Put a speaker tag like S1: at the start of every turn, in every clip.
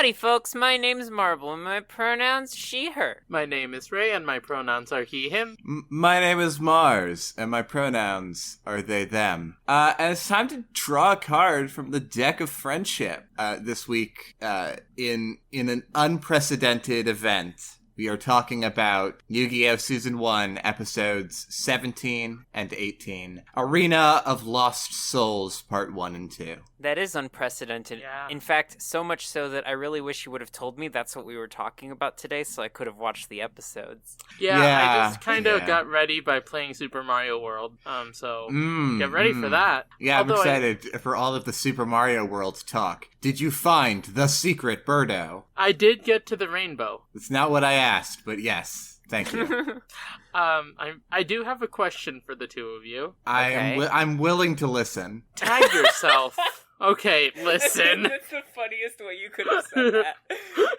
S1: Howdy, folks. My name's Marble, and my pronouns she, her.
S2: My name is Ray, and my pronouns are he, him.
S3: My name is Mars, and my pronouns are they, them. And it's time to draw a card from the deck of friendship. This week, in an unprecedented event. We are talking about Yu-Gi-Oh! Season 1, episodes 17 and 18. Arena of Lost Souls, Part 1 and 2.
S1: That is unprecedented.
S2: Yeah.
S1: In fact, so much so that I really wish you would have told me that's what we were talking about today, so I could have watched the episodes.
S2: Yeah, I just kind of
S3: yeah.
S2: got ready by playing Super Mario World, so get ready for that.
S3: Yeah,
S2: Although
S3: I'm excited for all of the Super Mario World talk. Did you find the secret Birdo?
S2: I did get to the rainbow.
S3: It's not what I asked, but yes. Thank you.
S2: I do have a question for the two of you.
S3: I'm willing to listen.
S2: Tag yourself. Okay, listen.
S1: That's the funniest way you could have said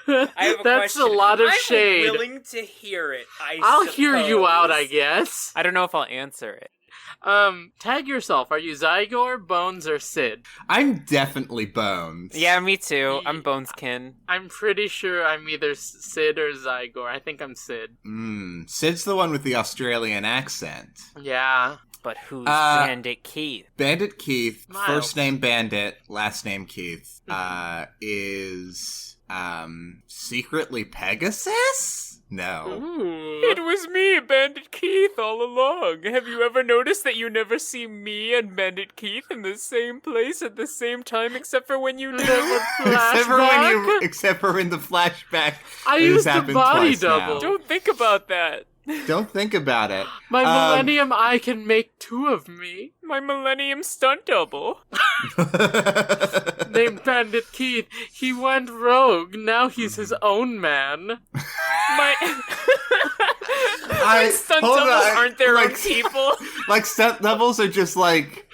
S1: that. I have a
S2: That's
S1: question.
S2: a lot of shade.
S1: I'm willing to hear it,
S2: I'll hear you out, I guess.
S1: I don't know if I'll answer it.
S2: Tag yourself. Are you Zygor, Bones, or Sid?
S3: I'm definitely Bones.
S1: Yeah, me too. I'm Boneskin.
S2: I'm pretty sure I'm either Sid or Zygor. I think I'm Sid.
S3: Sid's the one with the Australian accent.
S2: Yeah.
S1: But who's Bandit Keith?
S3: Bandit Keith,
S2: Miles.
S3: first name Bandit, last name Keith, is, secretly Pegasus? No.
S2: Ooh.
S1: It was me, Bandit Keith, all along. Have you ever noticed that you never see me and Bandit Keith in the same place at the same time, except for when you do?
S3: Except for in the flashback.
S2: I
S3: It has
S2: used a
S3: happened
S2: body
S3: twice now.
S2: double.
S1: Don't think about that.
S3: Don't think about it.
S2: My Millennium Eye can make two of me.
S1: My Millennium stunt double.
S2: Named Bandit Keith. He went rogue. Now he's his own man.
S1: My stunt
S3: hold
S1: doubles
S3: on,
S1: aren't their
S3: like-
S1: own people.
S3: Like, stunt doubles are just like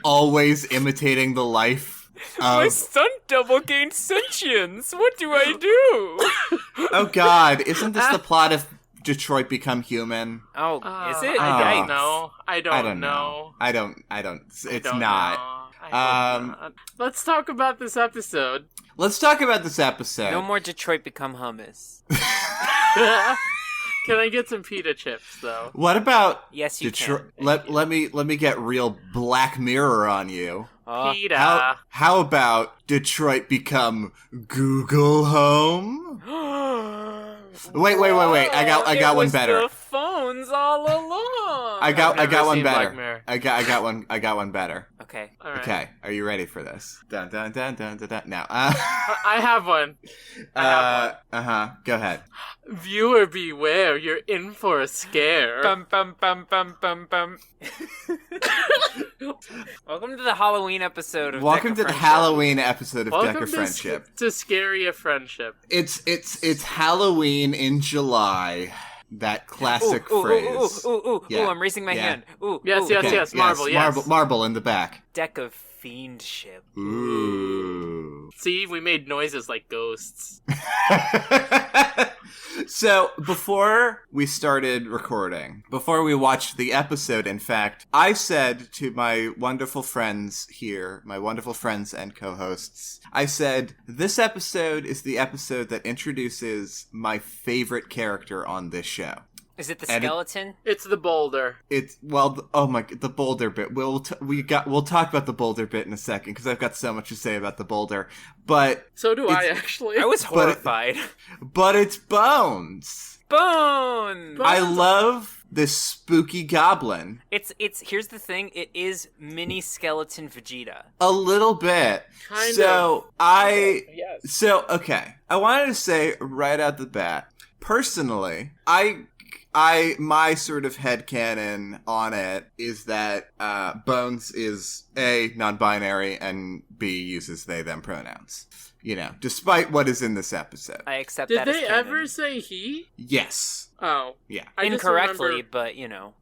S3: always imitating the life
S1: My
S3: of...
S1: stunt double gained sentience. What do I do?
S3: Oh god, isn't this the plot of Detroit Become Human?
S1: Oh, is it?
S2: I
S3: Yikes.
S2: don't know. I don't know.
S3: I don't, it's
S2: I don't
S3: not.
S2: know. I hope not. Let's talk about this episode.
S3: Let's talk about this episode.
S1: No more Detroit Become Hummus.
S2: Can I get some pita chips, though?
S3: What about
S1: Yes, you
S3: Detroit?
S1: can.
S3: Let me get real Black Mirror on you.
S2: Pita.
S3: How about Detroit become Google Home? Wait. I got one better.
S1: The phones all along.
S3: I got
S2: I've never
S3: one
S2: seen Black
S3: better.
S2: Mirror.
S3: I got one better.
S1: Okay.
S2: All right.
S3: Okay, are you ready for this? Dun dun dun dun dun dun. Now,
S2: I have one.
S3: Go ahead.
S2: Viewer beware, you're in for a scare.
S1: Bum bum bum bum bum bum. Welcome to the Halloween episode of
S3: Welcome
S1: Deck
S3: to
S1: of
S3: the
S1: Friendship.
S3: Halloween episode of
S2: Welcome
S3: Deck of Friendship.
S2: to Scary of Friendship.
S3: It's Halloween in July. That classic phrase.
S1: Ooh,
S3: Yeah.
S1: I'm raising my
S3: Yeah.
S1: hand. Ooh,
S2: Yes,
S1: ooh.
S2: yes. Marble, yes.
S3: Marble in the back.
S1: Deck of Fiendship.
S3: Ooh.
S2: See, we made noises like ghosts.
S3: So, before we started recording, before we watched the episode, in fact, I said to my wonderful friends here, my wonderful friends and co-hosts, I said, this episode is the episode that introduces my favorite character on this show.
S1: Is it the
S3: And
S1: skeleton?
S2: It's the boulder.
S3: It's, well, the boulder bit. We'll talk about the boulder bit in a second, because I've got so much to say about the boulder. But
S2: So do I, actually.
S1: I was horrified.
S3: but it's Bones.
S1: Bones!
S3: I love this spooky goblin.
S1: It's here's the thing, it is mini skeleton Vegeta.
S3: A little bit.
S2: Kind
S3: so,
S2: Yes.
S3: okay. I wanted to say right out the bat, personally, my sort of headcanon on it is that Bones is A, non-binary, and B, uses they, them pronouns. You know, despite what is in this episode.
S1: I accept
S2: Did
S1: that as
S2: they
S1: canon.
S2: ever say he?
S3: Yes.
S2: Oh.
S3: Yeah.
S2: I just
S1: Incorrectly,
S2: remember-
S1: but,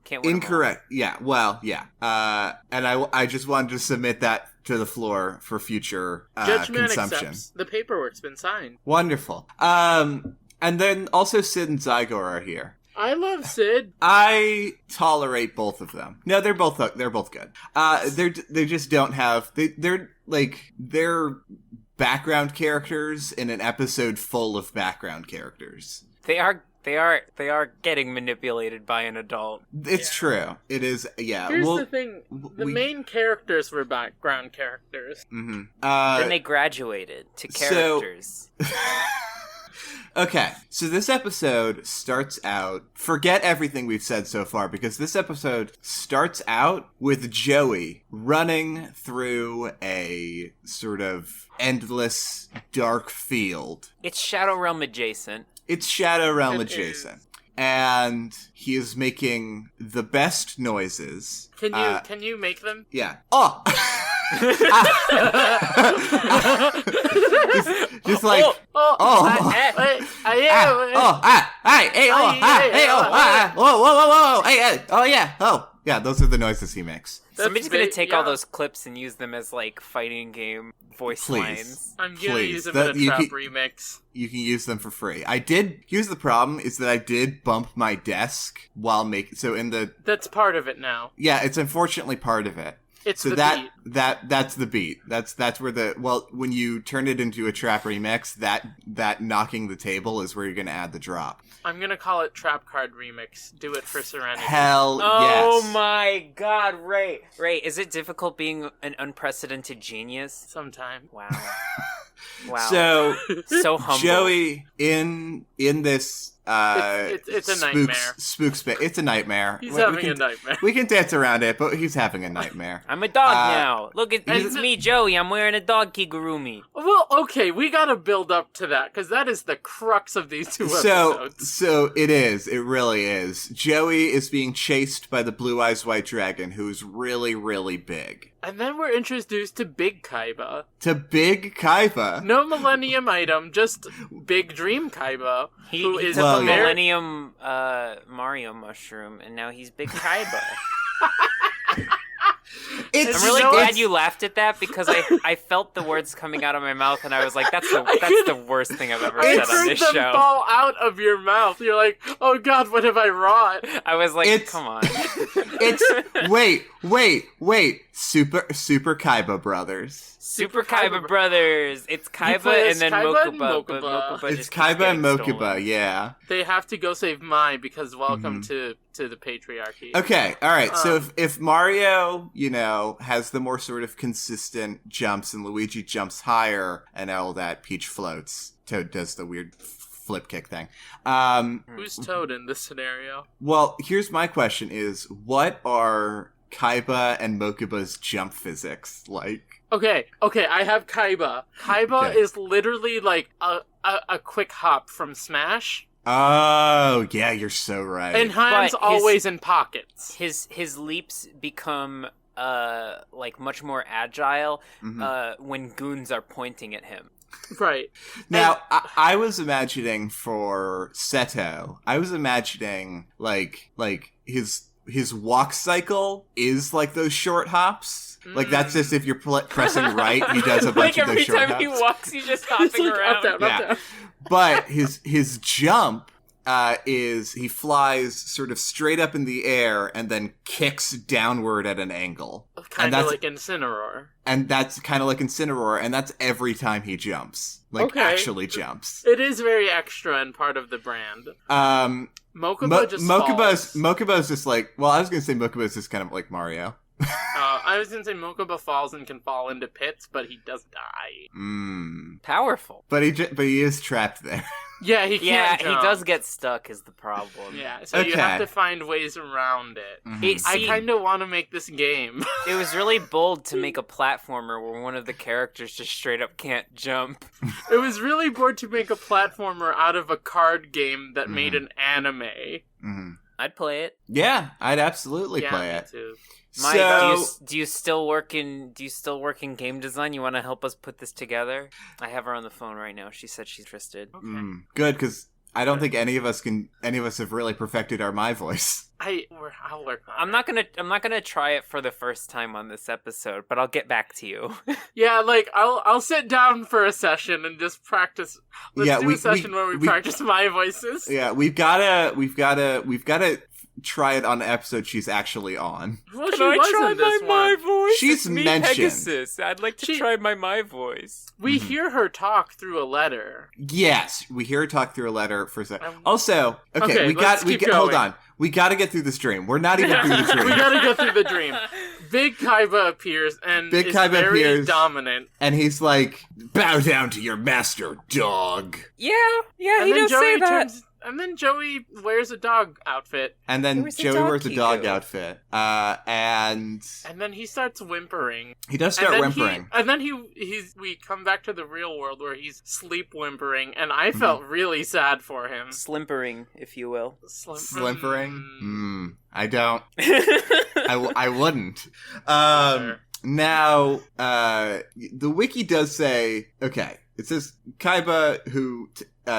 S1: can't win 'em all.
S3: Incorrect. Yeah, well, yeah. And I just wanted to submit that to the floor for future
S2: Judgment
S3: consumption.
S2: accepts. The paperwork's been signed.
S3: Wonderful. And then also Sid and Zygor are here.
S2: I love Sid.
S3: I tolerate both of them. No, they're both good. They just don't have they're background characters in an episode full of background characters.
S1: They are getting manipulated by an adult.
S3: It's true. It is, yeah.
S2: Here's the thing. The main characters were background characters.
S3: Mm-hmm.
S1: Then they graduated to characters.
S3: Okay, so this episode starts out... Forget everything we've said so far, because this episode starts out with Joey running through a sort of endless, dark field.
S1: It's Shadow Realm adjacent.
S3: It's Shadow Realm
S2: It
S3: adjacent. And he is making the best noises.
S2: Can you make them?
S3: Yeah. Oh! just like... Yeah, those are the noises he makes.
S1: Somebody's gonna take all those clips and use them as, like, fighting game voice
S3: Please.
S1: lines.
S2: I'm gonna use them in a trap remix.
S3: You can use them for free. Here's the problem, is that I did bump my desk while making... So in the...
S2: That's part of it now.
S3: Yeah, it's unfortunately part of it.
S2: It's
S3: so
S2: the
S3: that
S2: beat.
S3: that's the beat. That's where when you turn it into a trap remix, that knocking the table is where you're gonna add the drop.
S2: I'm gonna call it Trap Card Remix. Do it for Serenity.
S3: Hell
S1: Oh
S3: yes.
S1: my god, Ray, is it difficult being an unprecedented genius?
S2: Sometime.
S1: Wow. Wow.
S3: So
S1: humble.
S3: Joey in this
S2: it's a nightmare.
S3: Spook space. It's a nightmare.
S2: He's having a nightmare.
S3: We can dance around it, but he's having a nightmare.
S1: I'm a dog now. Look, it's me, Joey. I'm wearing a dog kigurumi.
S2: Well, okay, we gotta build up to that, because that is the crux of these two episodes.
S3: So it is. It really is. Joey is being chased by the Blue Eyes White Dragon, who's really, really big.
S2: And then we're introduced to Big Kaiba.
S3: To Big Kaiba.
S2: No Millennium item, just Big Dream Kaiba.
S1: He
S2: is
S1: took a
S3: yeah.
S1: Millennium Mario mushroom, and now he's Big Kaiba. I'm really glad you laughed at that, because I felt the words coming out of my mouth, and I was like, that's the worst thing I've ever said on this
S2: show. Them
S1: show.
S2: fall out of your mouth. You're like, oh god, what have I wrought?
S1: I was like, come on.
S3: Wait. Super Kaiba Brothers.
S1: Super Kaiba Brothers. It's Kaiba and then
S2: Kaiba and
S1: Mokuba.
S2: Mokuba.
S1: But Mokuba
S3: It's
S1: just
S3: Kaiba and
S1: keeps getting
S3: Mokuba,
S1: stolen.
S3: yeah.
S2: They have to go save Mai, because welcome to the patriarchy.
S3: Okay, alright, so if Mario, has the more sort of consistent jumps and Luigi jumps higher and all that, Peach floats, Toad does the weird flip kick thing.
S2: Who's Toad in this scenario?
S3: Well, here's my question is, what are Kaiba and Mokuba's jump physics like?
S2: Okay, I have Kaiba. Kaiba
S3: Okay.
S2: is literally like a quick hop from Smash.
S3: Oh, yeah, you're so right.
S2: And Han's
S1: But
S2: always in pockets.
S1: His leaps become like much more agile when goons are pointing at him.
S2: Right.
S3: Now, I was imagining for Seto, like his walk cycle is like those short hops. Like that's just if you're pressing right, he does a bunch of those short hops.
S1: Like every time he walks, he's just hopping around.
S2: Up, down.
S3: But his jump is he flies sort of straight up in the air and then kicks downward at an angle.
S2: Kind of like Incineroar.
S3: And that's kind of like Incineroar, and that's every time he jumps. Actually jumps.
S2: It is very extra and part of the brand.
S3: Mokuba's just like, well, I was going to say Mokuba's just kind of like Mario.
S2: I was going to say Mokuba falls and can fall into pits, but he does die.
S1: Powerful.
S3: But he is trapped there.
S2: Yeah, he can't jump.
S1: He does get stuck is the problem.
S2: Yeah, so you have to find ways around it. I kind of want to make this game.
S1: It was really bold to make a platformer where one of the characters just straight up can't jump.
S2: It was really bored to make a platformer out of a card game that made an anime.
S1: I'd play it.
S3: Yeah, I'd absolutely play it.
S2: Me too.
S1: Mike, do you still work in game design? You want to help us put this together? I have her on the phone right now. She said she's interested.
S2: Okay.
S3: Good, because I don't think any of us have really perfected our my voice.
S2: I'll work on it.
S1: I'm not gonna try it for the first time on this episode, but I'll get back to you.
S2: Yeah, like I'll sit down for a session and just practice. Let's do a session where we practice my voices.
S3: Yeah, we've gotta try it on an episode she's actually on.
S2: Well,
S1: Can
S2: she
S1: I
S2: was
S1: try
S2: in this
S1: my
S2: one.
S1: voice?
S3: She's
S1: It's me,
S3: mentioned.
S1: Pegasus. I'd like to try my voice.
S2: We hear her talk through a letter.
S3: Yes, we hear her talk through a letter for a second.
S2: Um,
S3: Also, okay,
S2: let's keep
S3: hold
S2: going.
S3: on. We got to get through this dream. We're not even through the dream.
S2: We gotta go through the dream. Big Kaiba appears and
S3: Big
S2: is
S3: Kaiba
S2: very
S3: appears.
S2: dominant.
S3: And he's like, bow down to your master, dog.
S1: Yeah, he
S2: And then
S1: does say that.
S2: And then Joey wears a dog outfit.
S3: And then
S1: Where's the
S3: Joey
S1: dog,
S3: wears a dog
S1: Kiko?
S3: outfit. And
S2: And then he starts whimpering.
S3: he does start
S2: and then
S3: whimpering.
S2: And then we come back to the real world where he's sleep whimpering, and I felt really sad for him.
S1: Slimpering, if you will.
S3: Slimpering?
S2: Mm.
S3: I don't. I wouldn't.
S2: Sure.
S3: Now, the wiki does say, okay, it says Kaiba who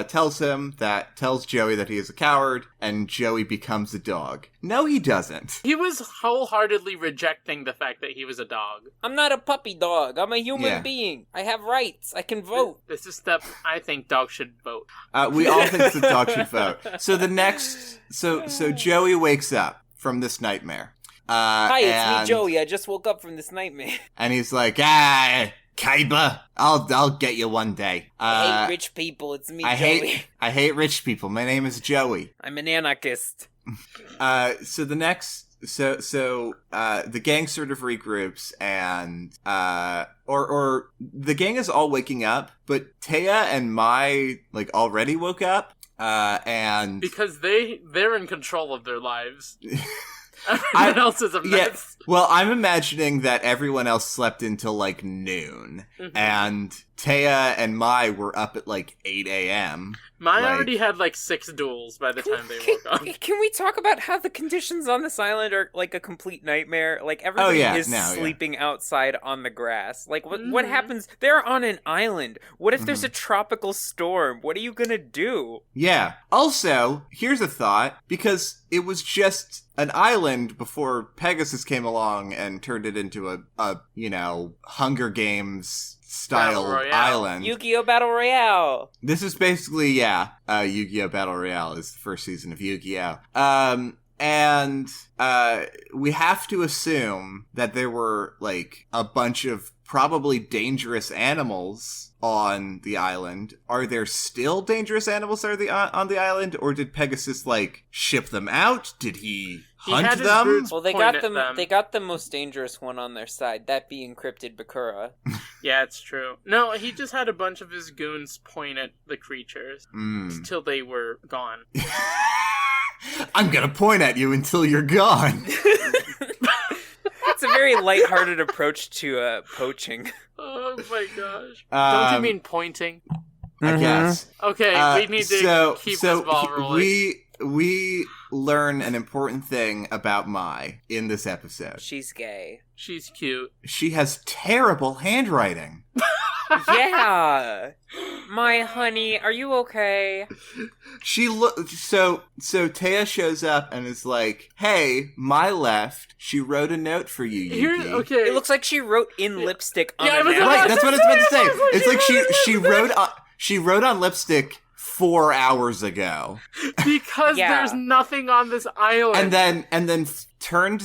S3: tells Joey that he is a coward, and Joey becomes a dog. No, he doesn't.
S2: He was wholeheartedly rejecting the fact that he was a dog.
S1: I'm not a puppy dog. I'm a human
S3: Yeah.
S1: being. I have rights. I can vote.
S2: This is step I think dogs should vote.
S3: We all think the dog should vote. So the next, so Joey wakes up from this nightmare.
S1: Hi, it's
S3: and,
S1: me, Joey. I just woke up from this nightmare.
S3: And he's like, Kaiba, I'll get you one day.
S1: I hate rich people. It's me,
S3: I
S1: Joey.
S3: hate rich people. My name is Joey.
S1: I'm an anarchist.
S3: So the gang sort of regroups and or the gang is all waking up, but Taya and Mai already woke up. And
S2: Because they're in control of their lives. Everyone else is a mess.
S3: yeah, well, I'm imagining that everyone else slept until noon, and Taya and Mai were up at 8 a.m.
S2: Mai already had 6 duels by the time they woke up.
S1: Can we talk about how the conditions on this island are a complete nightmare? Everybody is sleeping outside on the grass. What happens? They're on an island. What if there's a tropical storm? What are you gonna do?
S3: Yeah. Also, here's a thought, because it was just an island before Pegasus came along and turned it into a Hunger Games style
S2: Battle Royale.
S3: island.
S1: Yu-Gi-Oh! Battle Royale!
S3: This is basically, Yu-Gi-Oh! Battle Royale is the first season of Yu-Gi-Oh! And we have to assume that there were, a bunch of probably dangerous animals on the island. Are there still dangerous animals on the island, or did Pegasus, ship them out? Did he hunt
S2: had his
S3: them?
S2: roots
S1: Well, they
S2: point
S1: got
S2: at
S1: them. They got the most dangerous one on their side, that being Cryptid Bakura.
S2: Yeah, it's true. No, he just had a bunch of his goons point at the creatures until they were gone.
S3: I'm gonna point at you until you're gone.
S1: It's a very lighthearted approach to poaching.
S2: Oh my gosh. Don't you mean pointing?
S3: I guess.
S2: Okay, we need to keep this ball rolling.
S3: We learn an important thing about Mai in this episode.
S1: She's gay.
S2: She's cute.
S3: She has terrible handwriting.
S1: Yeah! My honey, are you okay?
S3: So Taya shows up and is like, "Hey, Mai left. She wrote a note for you, Yuki."
S2: Okay.
S1: It looks like she wrote in lipstick on
S2: Yeah,
S1: a
S2: it was
S1: napkin.
S3: Right, that's what I was about to say. It's like
S2: She
S3: she wrote on lipstick 4 hours ago.
S2: Because
S1: Yeah.
S2: there's nothing on this island.
S3: And then turned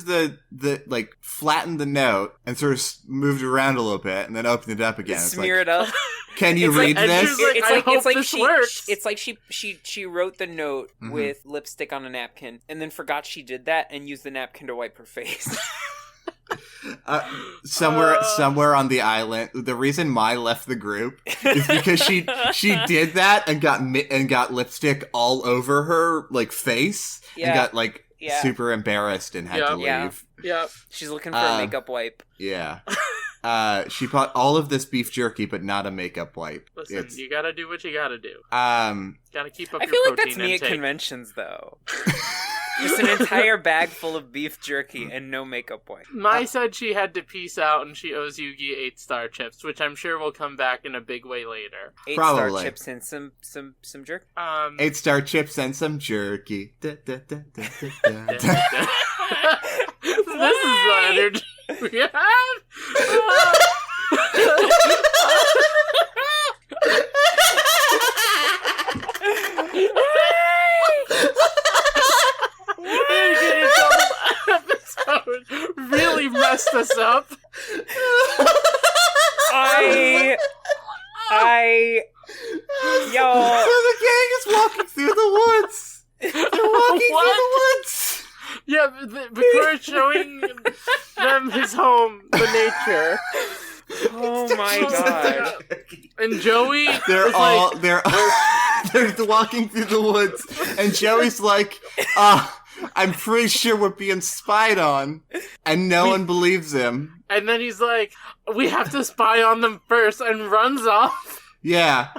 S3: flattened the note and sort of moved around a little bit and then opened it up again. It's
S1: Smear
S3: like,
S1: it up.
S3: Can you
S1: It's
S3: read
S1: like-
S3: this?
S2: I hope this works.
S1: It's like she wrote the note with lipstick on a napkin and then forgot she did that and used the napkin to wipe her face.
S3: Somewhere on the island. The reason Mai left the group is because she did that and got lipstick all over her face and got super embarrassed and had to leave.
S1: Yeah.
S2: Yep.
S1: She's looking for a makeup wipe.
S3: Yeah. She bought all of this beef jerky, but not a makeup wipe.
S2: Listen, you gotta do what you gotta do. Gotta keep up
S1: I
S2: your
S1: feel like
S2: protein
S1: that's me at
S2: intake.
S1: conventions, though. Just an entire bag full of beef jerky and no makeup wipe.
S2: Mai said she had to peace out and she owes Yugi 8-star chips, which I'm sure will come back in a big way later.
S1: 8-star
S3: Probably.
S1: chips and some jerky.
S3: 8-star chips and some jerky. Da, da, da, da, da, da.
S2: This is the energy we have. messed us up.
S1: Yo.
S3: So the gang is walking through the woods. They're walking through the woods.
S2: Yeah, Bakura showing them his home, the nature.
S1: Oh my god.
S2: And Joey
S3: they're walking through the woods, and Joey's like, I'm pretty sure we're being spied on, and no one believes him.
S2: And then he's like, we have to spy on them first, and runs off.
S3: Yeah.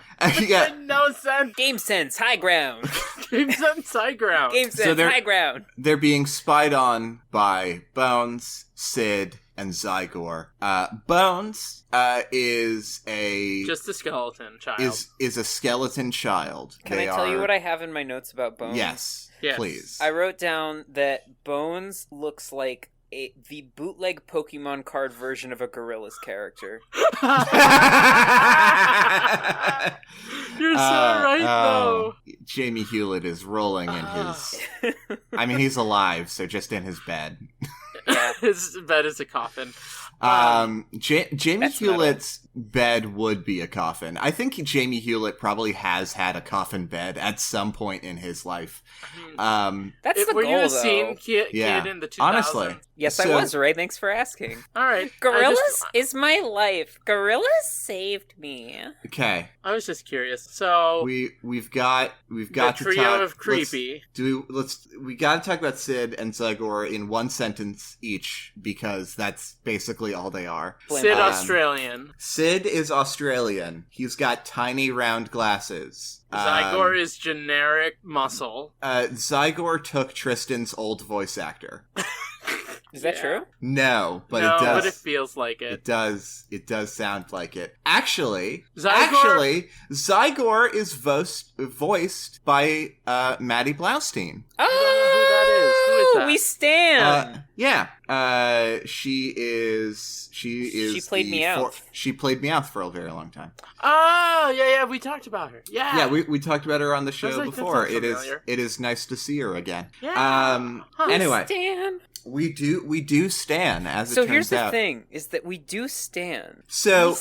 S3: Yeah.
S2: Made no sense.
S1: Game sense, high ground.
S2: Game sense, high ground.
S1: Game sense, high ground.
S3: They're being spied on by Bones, Sid, and Zygor. Bones is
S2: just a skeleton child.
S3: Is a skeleton child.
S1: Can I tell you what I have in my notes about Bones?
S3: Yes, please.
S1: I wrote down that Bones looks like the bootleg Pokemon card version of a Gorillaz character.
S2: You're so right, though.
S3: Jamie Hewlett is rolling in his... I mean, he's alive, so just in his bed.
S2: Yeah, his bed is a coffin.
S3: Jamie Hewlett's bed would be a coffin. I think Jamie Hewlett probably has had a coffin bed at some point in his life.
S1: That's the
S2: were
S1: goal,
S2: you a
S1: though.
S2: scene kid in the 2000s?
S3: Honestly.
S1: Yes, I was, Ray. Thanks for asking.
S2: All right.
S1: Gorillaz is my life. Gorillaz saved me.
S3: Okay.
S2: I was just curious. So
S3: we've got
S2: the
S3: to
S2: trio
S3: talk
S2: of creepy.
S3: We got to talk about Sid and Zygor in one sentence each, because that's basically all they are.
S2: Sid Australian.
S3: Sid is Australian. He's got tiny round glasses.
S2: Zygor is generic muscle.
S3: Zygor took Tristan's old voice actor.
S1: Is that true?
S3: No, but
S2: it does.
S3: But
S2: it feels like it.
S3: It does. It does sound like it. Actually, Zygor is voiced by Maddie Blaustein.
S1: Oh, we stand.
S3: Yeah. She
S1: played Meowth.
S3: She played Meowth for a very long time.
S2: Oh, yeah, we talked about her. Yeah.
S3: Yeah, we talked about her on the show before. It is nice to see her again. Yeah. Anyway.
S1: Stan.
S3: We do stan, as it turns out.
S1: So here's the thing, is that we do stan.
S3: So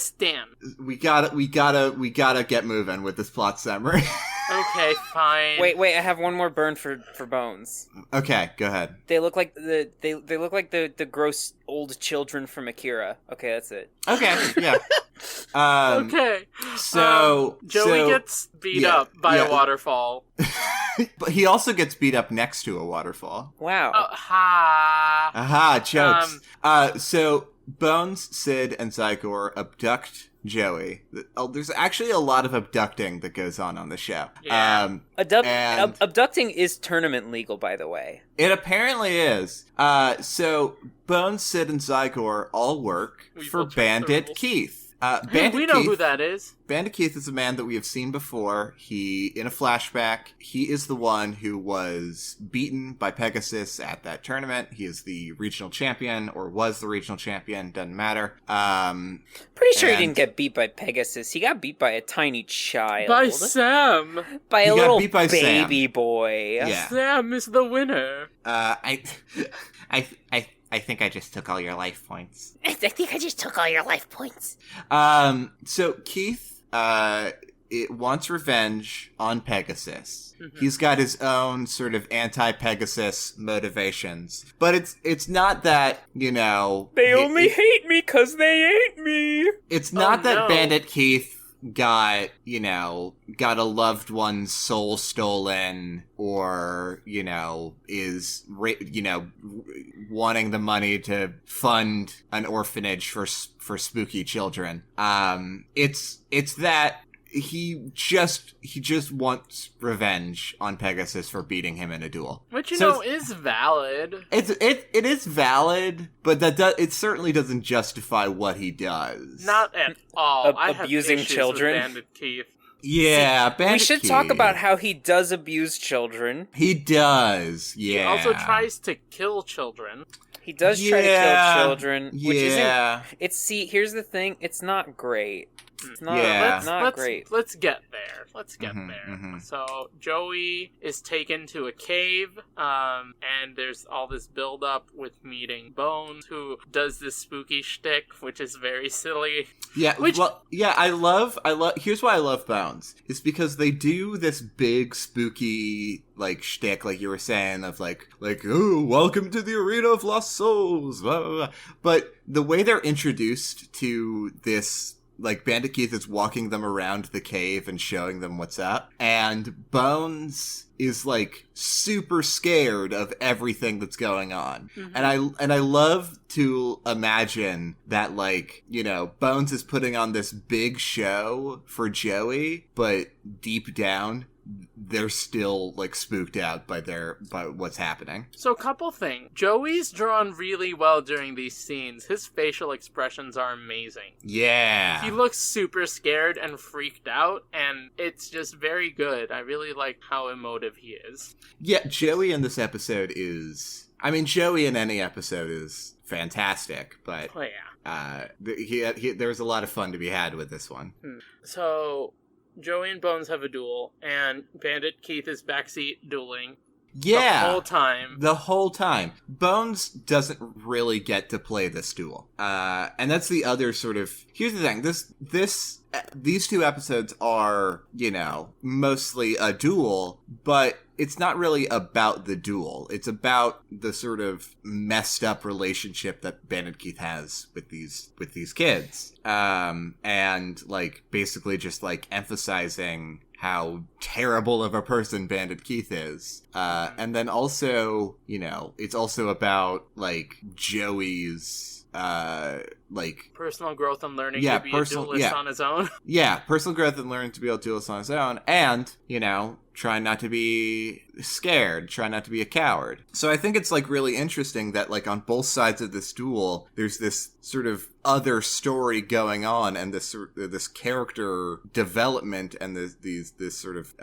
S2: we
S3: gotta get moving with this plot summary.
S2: Okay, fine.
S1: Wait, I have one more burn for Bones.
S3: Okay, go ahead.
S1: They look like the gross old children from Akira. Okay, that's it.
S3: Okay, yeah.
S2: Okay.
S3: So
S2: Joey gets beat up by a waterfall.
S3: But he also gets beat up next to a waterfall.
S1: Wow.
S3: Aha, jokes. So Bones, Sid, and Zygor abduct Joey. There's actually a lot of abducting that goes on the show.
S2: Yeah.
S1: Abducting is tournament legal, by the way.
S3: It apparently is. So Bones, Sid, and Zygor all work for Bandit Keith.
S2: We know who that is.
S3: Bandit Keith is a man that we have seen before. In a flashback, he is the one who was beaten by Pegasus at that tournament. He is the regional champion, or was the regional champion, doesn't matter.
S1: Pretty sure he didn't get beat by Pegasus. He got beat by a tiny child.
S2: By Sam.
S1: By a little baby boy.
S3: Yeah.
S2: Sam is the winner.
S3: I think I just took all your life points. So Keith, wants revenge on Pegasus. Mm-hmm. He's got his own sort of anti-Pegasus motivations. But it's not that,
S1: They only hate me 'cause they hate me!
S3: It's not that Bandit Keith got a loved one's soul stolen, or, is, wanting the money to fund an orphanage for spooky children. It's that he just wants revenge on Pegasus for beating him in a duel,
S2: which is valid.
S3: It is valid, but it certainly doesn't justify what he does.
S2: Not at all.
S1: Abusing children.
S2: With Bandit Keith.
S3: Yeah,
S1: we should talk about how he does abuse children.
S3: He does. Yeah.
S2: He also tries to kill children.
S1: He does try to kill children, which
S3: isn't...
S1: here's the thing, it's not great. It's not great.
S2: Let's get there. So Joey is taken to a cave, and there's all this build up with meeting Bones, who does this spooky shtick, which is very silly.
S3: Yeah, I love. Here's why I love Bones. It's because they do this big spooky like shtick, like you were saying, of like, oh, welcome to the arena of lost souls, blah, blah, blah. But the way they're introduced to this, like, Bandit Keith is walking them around the cave and showing them what's up, and Bones is like super scared of everything that's going on. Mm-hmm. And I love to imagine that, like, you know, Bones is putting on this big show for Joey, but deep down they're still like spooked out by what's happening.
S2: So, couple things. Joey's drawn really well during these scenes. His facial expressions are amazing.
S3: Yeah.
S2: He looks super scared and freaked out, and it's just very good. I really like how emotive he is.
S3: Yeah, Joey in this episode is... I mean, Joey in any episode is fantastic, but...
S2: Oh, yeah.
S3: There's a lot of fun to be had with this one.
S2: So... Joey and Bones have a duel, and Bandit Keith is backseat dueling.
S3: Yeah.
S2: The whole time.
S3: Bones doesn't really get to play this duel. And that's the other sort of... Here's the thing. These two episodes are, you know, mostly a duel, but it's not really about the duel. It's about the sort of messed up relationship that Bandit Keith has with these kids. And, like, basically just, like, emphasizing how terrible of a person Bandit Keith is. And then also, you know, it's also about, like, Joey's... like
S2: personal growth and learning to be a duelist on his own.
S3: Yeah, personal growth and learning to be a duelist on his own, and, you know, trying not to be scared, trying not to be a coward. So I think it's, like, really interesting that, like, on both sides of this duel, there's this sort of other story going on, and this character development, and this sort of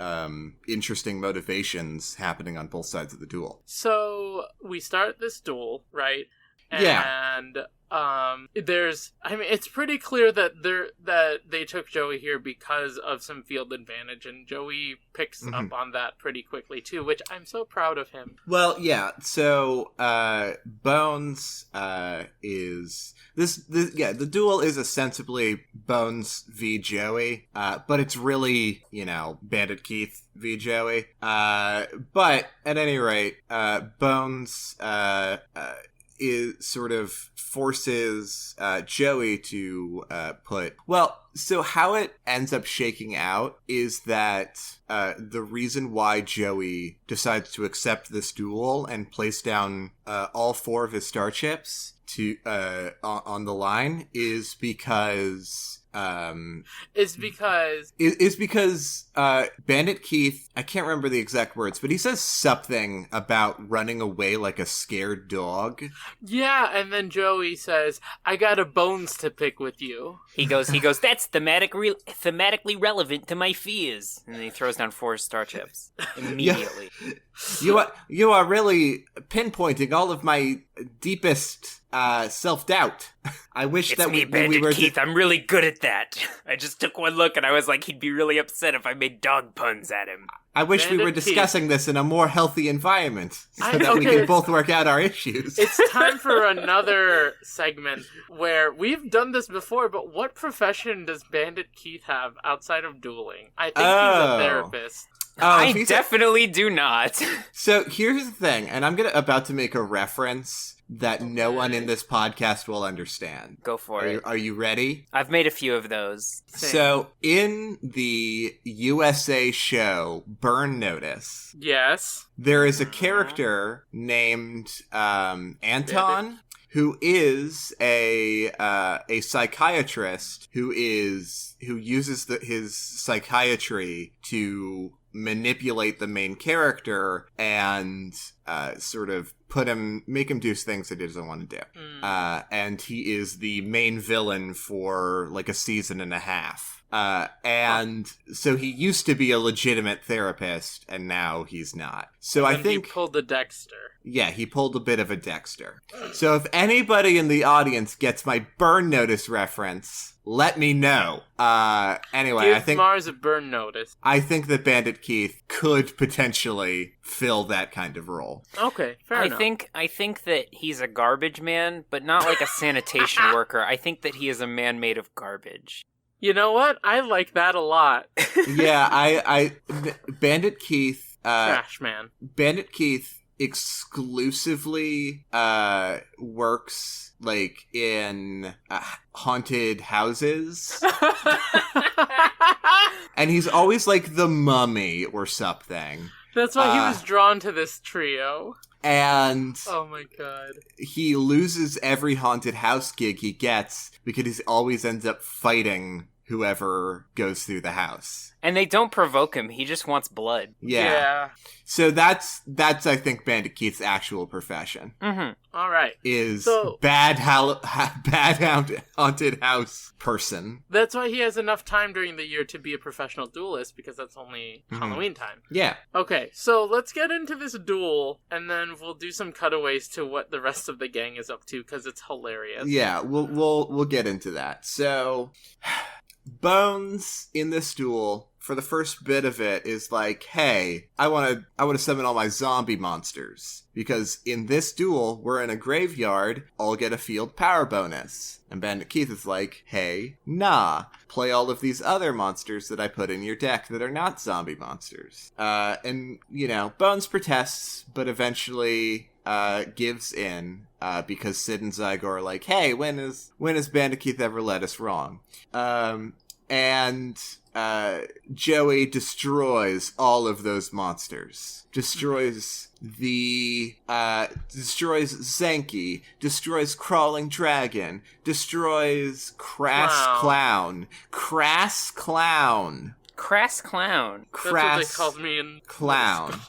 S3: interesting motivations happening on both sides of the duel.
S2: So we start this duel, right?
S3: Yeah.
S2: And it's pretty clear that they took Joey here because of some field advantage, and Joey picks up on that pretty quickly too, which I'm so proud of him.
S3: Well, yeah. So Bones is the duel is ostensibly Bones v Joey, but it's really, you know, Bandit Keith v Joey. But at any rate, Bones is sort of forces Joey to so how it ends up shaking out is that the reason why Joey decides to accept this duel and place down all 4 of his star chips to on the line is because Bandit Keith, I can't remember the exact words, but he says something about running away like a scared dog.
S2: Yeah, and then Joey says, "I got a bones to pick with you."
S1: He goes, "That's thematically relevant to my fears." And then he throws down 4 star chips immediately.
S3: Yeah. You are really pinpointing all of my deepest self-doubt. I wish
S1: it's me, Bandit Keith. I'm really good at that. I just took one look and I was like, he'd be really upset if I made dog puns at him.
S3: I wish Bandit we were discussing this in a more healthy environment so that we can both work out our issues.
S2: It's time for another segment where we've done this before, but what profession does Bandit Keith have outside of dueling? I think he's a therapist.
S1: I definitely do not.
S3: So here's the thing, and I'm about to make a reference that no one in this podcast will understand.
S1: Go for it.
S3: Are you ready?
S1: I've made a few of those.
S3: Same. So, in the USA show Burn Notice,
S2: yes,
S3: there is a character named Anton, who is a psychiatrist who uses his psychiatry to manipulate the main character and sort of make him do things that he doesn't want to do. And he is the main villain for like a season and a half. And so he used to be a legitimate therapist, and now he's not. So I think
S2: he pulled the Dexter.
S3: Yeah, he pulled a bit of a Dexter. So if anybody in the audience gets my Burn Notice reference, let me know. Anyway,
S2: Give
S3: I think
S2: Mars a burn notice.
S3: I think that Bandit Keith could potentially fill that kind of role.
S2: Okay, fair enough.
S1: I think that he's a garbage man, but not like a sanitation worker. I think that he is a man made of garbage.
S2: You know what? I like that a lot.
S3: Yeah, Bandit Keith...
S2: Trash man.
S3: Bandit Keith exclusively works, like, in haunted houses. And he's always, like, the mummy or something.
S2: That's why he was drawn to this trio.
S3: And
S2: oh my god,
S3: he loses every haunted house gig he gets because he always ends up fighting whoever goes through the house.
S1: And they don't provoke him. He just wants blood.
S3: Yeah. So that's I think Bandit Keith's actual profession.
S2: Mm-hmm. All right.
S3: Is bad haunted house person.
S2: That's why he has enough time during the year to be a professional duelist, because that's only Halloween time.
S3: Yeah.
S2: Okay, so let's get into this duel, and then we'll do some cutaways to what the rest of the gang is up to, because it's hilarious.
S3: Yeah, we'll get into that. So Bones in this duel, for the first bit of it, is like, hey, I want to summon all my zombie monsters, because in this duel, we're in a graveyard, I'll get a field power bonus. And Bandit Keith is like, hey, nah, play all of these other monsters that I put in your deck that are not zombie monsters. And, Bones protests, but eventually gives in, because Sid and Zygo are like, hey, when has Bandit Keith ever led us wrong? And Joey destroys all of those monsters. Destroys Zenki, destroys Crawling Dragon, destroys Crass Clown.
S1: Crass Clown.
S2: That's what they called me in
S3: Clown.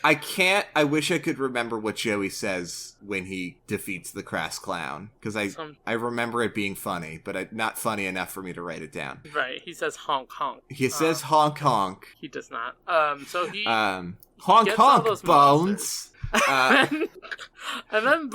S3: I wish I could remember what Joey says when he defeats the Crass Clown, because I remember it being funny, but not funny enough for me to write it down.
S2: Right, he says honk honk.
S3: He says honk honk.
S2: He does not. So he
S3: honk honk, Bones.
S2: And then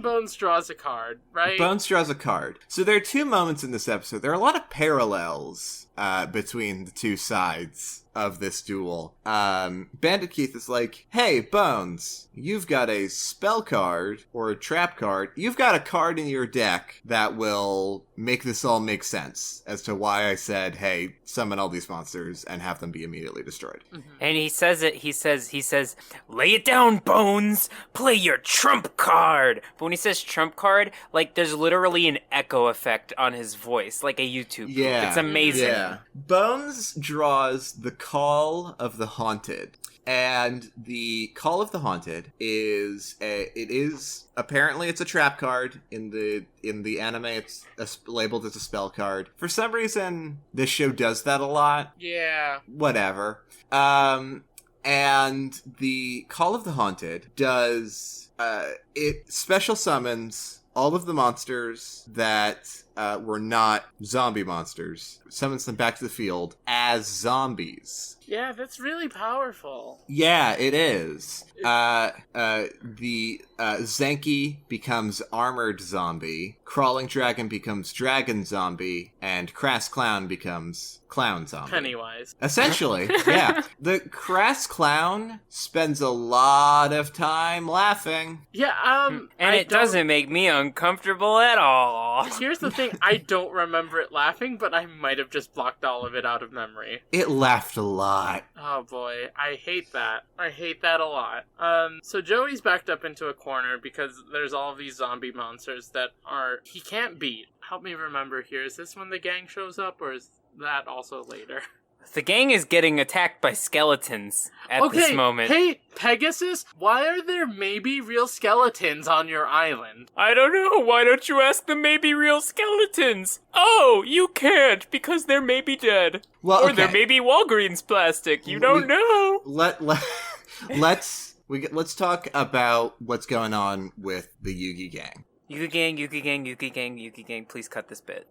S2: Bones draws a card, right?
S3: Bones draws a card. So there are two moments in this episode. There are a lot of parallels between the two sides of this duel. Bandit Keith is like, hey, Bones, you've got a spell card or a trap card. You've got a card in your deck that will make this all make sense as to why I said, hey, summon all these monsters and have them be immediately destroyed.
S1: Mm-hmm. And he says, lay it down, Bones, play your trump card. But when he says trump card, like, there's literally an echo effect on his voice, like a YouTube.
S3: Yeah.
S1: It's amazing.
S3: Yeah. Bones draws the Call of the Haunted. And the Call of the Haunted is apparently it's a trap card. In the anime, it's labeled as a spell card. For some reason, this show does that a lot.
S2: Yeah.
S3: Whatever. And the Call of the Haunted does it special summons all of the monsters that were not zombie monsters, summons them back to the field as zombies.
S2: Yeah, that's really powerful.
S3: Yeah, it is. The Zenki becomes Armored Zombie, Crawling Dragon becomes Dragon Zombie, and Crass Clown becomes Clown Zombie.
S2: Pennywise.
S3: Essentially, yeah. The Crass Clown spends a lot of time laughing.
S2: Yeah,
S1: and it doesn't make me uncomfortable at all.
S2: Here's the thing, I don't remember it laughing, but I might have just blocked all of it out of memory.
S3: It laughed a lot.
S2: Oh boy, I hate that. I hate that a lot. So Joey's backed up into a corner because there's all of these zombie monsters that he can't beat. Help me remember here, is this when the gang shows up, or is that also later?
S1: The gang is getting attacked by skeletons at this moment.
S2: Hey, Pegasus, why are there maybe real skeletons on your island?
S1: I don't know. Why don't you ask the maybe real skeletons? Oh, you can't, because they're maybe dead. Well, or they're maybe Walgreens plastic. You don't know.
S3: Let's let's talk about what's going on with the Yugi gang.
S1: Yugi gang, please cut this bit.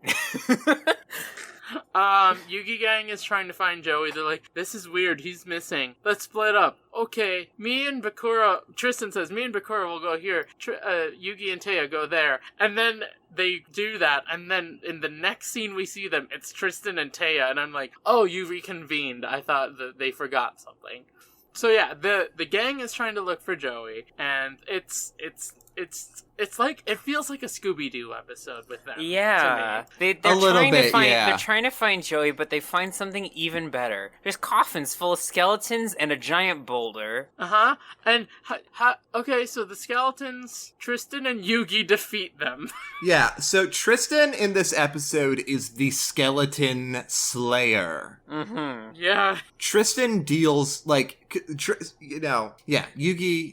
S2: Yugi gang is trying to find Joey. They're like, this is weird, he's missing. Let's split up. Okay, me and Bakura, Tristan says, me and Bakura will go here. Yugi and Taya go there. And then they do that, and then in the next scene we see them, it's Tristan and Taya, and I'm like, oh, you reconvened. I thought that they forgot something. So yeah, the gang is trying to look for Joey, and it's like, it feels like a Scooby-Doo episode with them.
S1: Yeah. They're trying to find Joey, but they find something even better. There's coffins full of skeletons and a giant boulder.
S2: Uh-huh. And, okay, so the skeletons, Tristan and Yugi defeat them.
S3: Yeah, so Tristan in this episode is the skeleton slayer.
S1: Mm-hmm.
S2: Yeah.
S3: Tristan deals, Yugi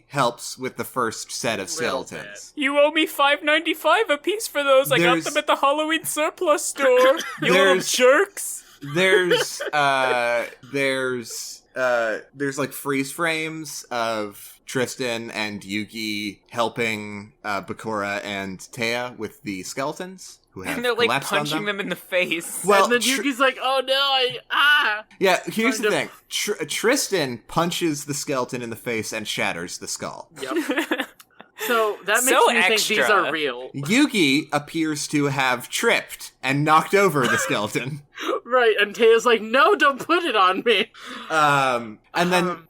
S3: helps with the first set of skeletons.
S1: You owe me $5.95 a piece for those. I got them at the Halloween surplus store. You little jerks.
S3: There's like freeze frames of Tristan and Yugi helping Bakura and Taya with the skeletons.
S1: And they're like punching them in the face.
S2: Well, and then Yugi's like, oh no,
S3: Yeah, here's the thing. Tristan punches the skeleton in the face and shatters the skull.
S2: Yep. So that makes me think these are real.
S3: Yugi appears to have tripped and knocked over the skeleton.
S2: Right, and Taya's like, no, don't put it on me.
S3: And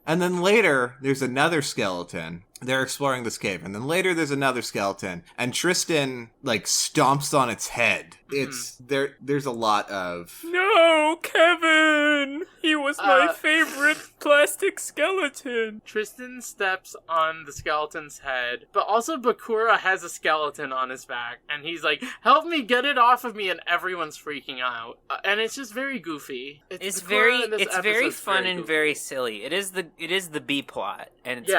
S3: then later there's another skeleton. They're exploring this cave, and then later there's another skeleton, and Tristan stomps on its head. It's there's a lot of
S1: no, Kevin. He was my favorite plastic skeleton.
S2: Tristan steps on the skeleton's head, but also Bakura has a skeleton on his back, and he's like, "Help me get it off of me!" And everyone's freaking out, and it's just very goofy.
S1: It's very fun and very silly. It is the B plot, and it's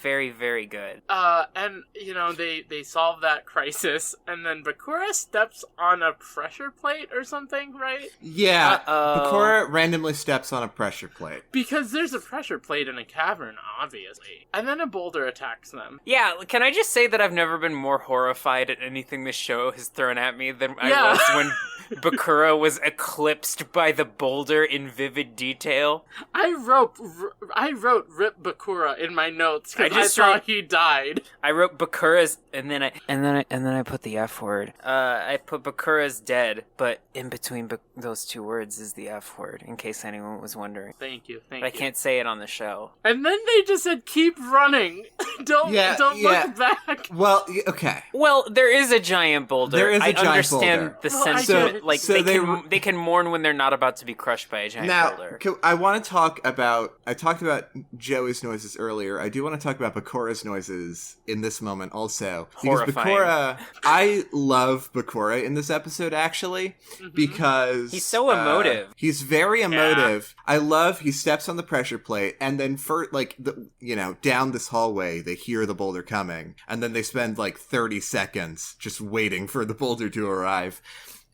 S1: very, very good.
S2: And they solve that crisis, and then Bakura steps on a pressure plate or something, right?
S3: Yeah, Bakura randomly steps on a pressure plate.
S2: Because there's a pressure plate in a cavern, obviously. And then a boulder attacks them.
S1: Yeah, can I just say that I've never been more horrified at anything this show has thrown at me than I was when Bakura was eclipsed by the boulder in vivid detail?
S2: I wrote Rip Bakura in my notes because I thought he died.
S1: I wrote Bakura's and then I put the F word. I put Bakura's dead, but in between those two words is the F word, in case anyone was wondering.
S2: Thank you.
S1: I can't say it on the show.
S2: And then they just said, keep running. Don't look back.
S3: Well, okay.
S1: Well, there is a giant boulder. I understand the sense of it. They can mourn when they're not about to be crushed by a giant boulder.
S3: I want to talk about... I talked about Joey's noises earlier. I do want to talk about Bakura's noises in this moment also.
S1: Horrifying.
S3: Because Bakura... I love Bakura in this episode, actually, because...
S1: He's so emotive.
S3: He's very emotive. I love he steps on the pressure plate, and then down this hallway, they hear the boulder coming, and then they spend 30 seconds just waiting for the boulder to arrive.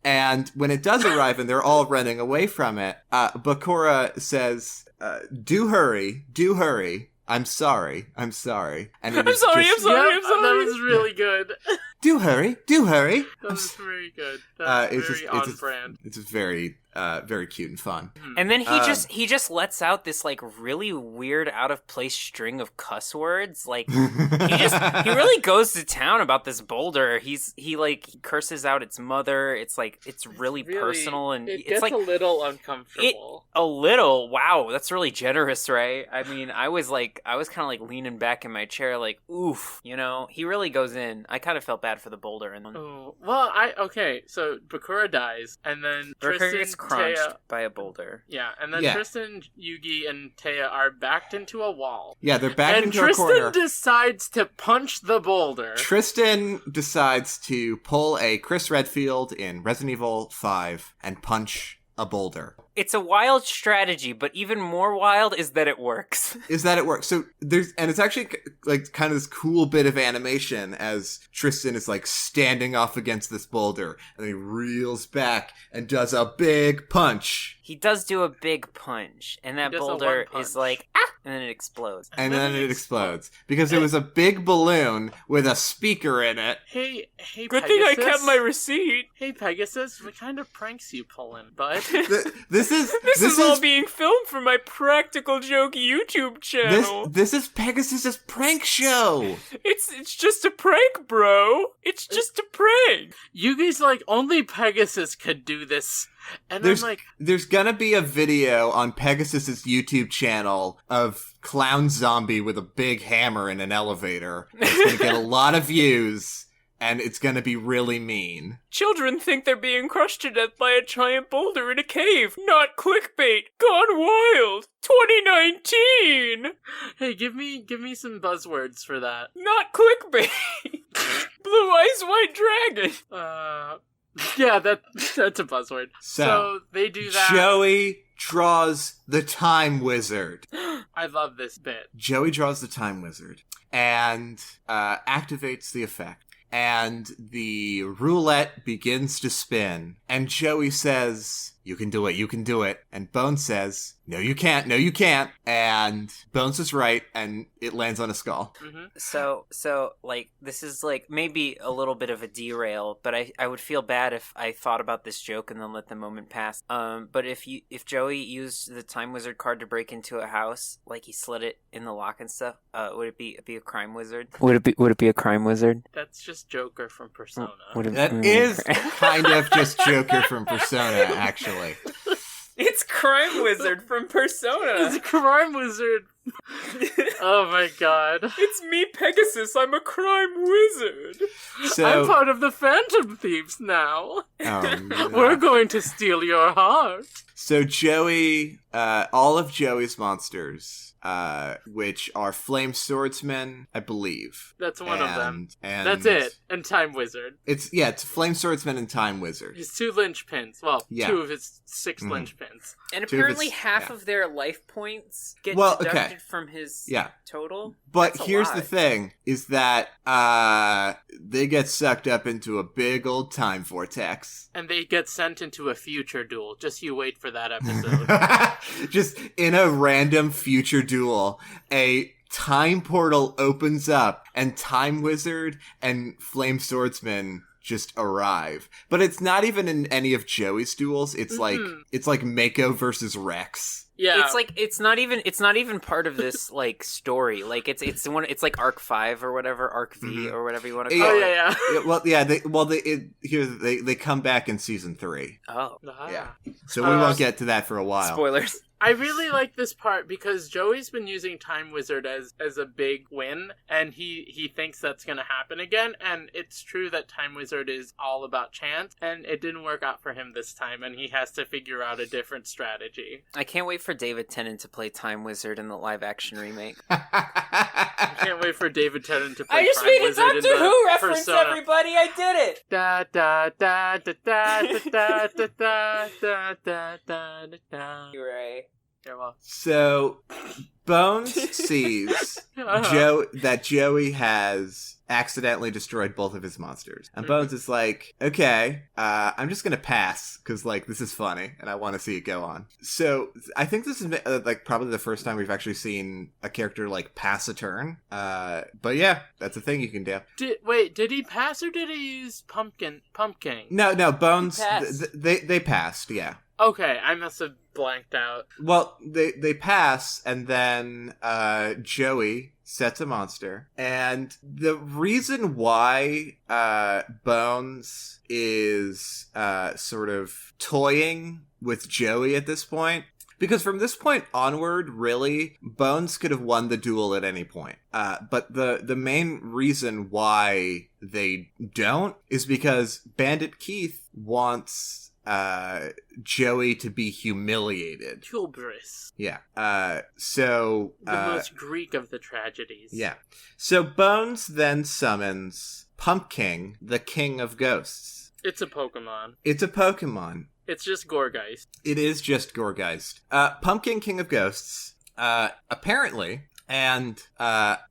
S3: And when it does arrive and they're all running away from it, Bakura says, do hurry. I'm sorry. And
S2: I'm sorry. That was really good.
S3: Do hurry.
S2: That was very good. That was very on brand.
S3: It's very, very cute and fun.
S1: And then he just lets out this really weird out of place string of cuss words. He really goes to town about this boulder. He curses out its mother. It's really personal, and
S2: it gets a little uncomfortable.
S1: A little. Wow, that's really generous, right? I mean, I was kind of leaning back in my chair, oof. He really goes in. I kind of felt bad for the boulder.
S2: So Bakura dies, and then
S1: Bakura gets crunched by a boulder.
S2: Yeah, and then Tristan, Yugi, and Taya are backed into a wall.
S3: Yeah, they're backed into a corner.
S2: And Tristan decides to punch the boulder.
S3: Tristan decides to pull a Chris Redfield in Resident Evil 5 and punch a boulder.
S1: It's a wild strategy, but even more wild is that it works.
S3: So it's actually like kind of this cool bit of animation as Tristan is like standing off against this boulder, and he reels back and does a big punch.
S1: He does do a big punch, and that boulder is like, ah! And then it explodes.
S3: And then it explodes. Because it was a big balloon with a speaker in it.
S2: Hey,
S1: Good
S2: Pegasus.
S1: thing I kept my receipt.
S2: Hey, Pegasus, what kind of pranks you pulling, bud?
S3: This is
S1: all being filmed for my Practical Joke YouTube channel.
S3: This is Pegasus's prank show.
S1: It's just a prank, bro. It's just a prank.
S2: You guys, like, only Pegasus could do this. And
S3: there's gonna be a video on Pegasus's YouTube channel of Clown Zombie with a big hammer in an elevator. It's gonna get a lot of views, and it's gonna be really mean.
S1: Children think they're being crushed to death by a giant boulder in a cave. Not clickbait. Gone wild. 2019.
S2: Hey, give me some buzzwords for that.
S1: Not clickbait. Blue Eyes White Dragon.
S2: Yeah, that's a buzzword. So they do that.
S3: Joey draws the Time Wizard.
S2: I love this bit.
S3: Joey draws the Time Wizard and activates the effect. And the roulette begins to spin. And Joey says, "You can do it, you can do it." And Bones says, "No, you can't, no, you can't." And Bones is right, and it lands on a skull.
S2: Mm-hmm.
S1: So, like, this is, like, maybe a little bit of a derail, but I would feel bad if I thought about this joke and then let the moment pass. But if Joey used the Time Wizard card to break into a house, like he slid it in the lock and stuff, would it be a crime wizard? Would it be a crime wizard?
S2: That's just Joker from Persona.
S3: That is kind of just Joker from Persona, actually.
S1: It's Crime Wizard from Persona.
S2: It's Crime Wizard. Oh my god.
S1: It's me, Pegasus. I'm a crime wizard.
S2: I'm part of the Phantom Thieves now.
S3: Oh, no.
S2: We're going to steal your heart.
S3: So Joey, all of Joey's monsters, which are Flame Swordsmen, I believe.
S2: That's one of them.
S3: And
S2: that's it. And Time Wizard.
S3: It's Flame Swordsman and Time Wizard.
S2: His 2 linchpins. Well, 2 of his 6 linchpins.
S1: And apparently half of their life points get deducted from his total.
S3: But here's the thing, is that they get sucked up into a big old time vortex.
S2: And they get sent into a future duel. Just you wait for that episode.
S3: Just in a random future duel, a time portal opens up, and Time Wizard and Flame Swordsman just arrive. But it's not even in any of Joey's duels. It's like Mako versus Rex.
S2: Yeah,
S1: it's not even part of this like story. Like it's like Arc 5 or whatever, Arc V or whatever you want to call
S2: it.
S3: They come back in season 3.
S1: Oh,
S3: yeah. So we won't get to that for a while.
S1: Spoilers.
S2: I really like this part because Joey's been using Time Wizard as a big win, and he thinks that's going to happen again, and it's true that Time Wizard is all about chance, and it didn't work out for him this time, and he has to figure out a different strategy.
S1: I can't wait for David Tennant to play Time Wizard in the live-action remake.
S2: I can't wait for David Tennant to play
S1: Time Wizard. I just made a Doctor Who reference, Persona. Everybody! I did it!
S2: Da da da da da da da da da da da da.
S1: You're right.
S3: So, Bones sees that Joey has accidentally destroyed both of his monsters. And Bones is like, okay, I'm just gonna pass, because, like, this is funny, and I want to see it go on. So, I think this is, like, probably the first time we've actually seen a character, like, pass a turn. But yeah, that's a thing you can do.
S2: Did he pass, or did he use Pumpkin?
S3: No, Bones, they passed, yeah.
S2: Okay, I must have blanked out.
S3: Well, they pass, and then Joey sets a monster. And the reason why Bones is sort of toying with Joey at this point, because from this point onward, really, Bones could have won the duel at any point. But the main reason why they don't is because Bandit Keith wants Joey to be humiliated.
S2: Hubris.
S3: Yeah. So
S2: the most Greek of the tragedies.
S3: Yeah. So Bones then summons Pumpkin, the king of ghosts.
S2: It's a Pokemon. It's just Gorgeist.
S3: It is just Gorgeist. Pumpkin King of Ghosts, apparently... And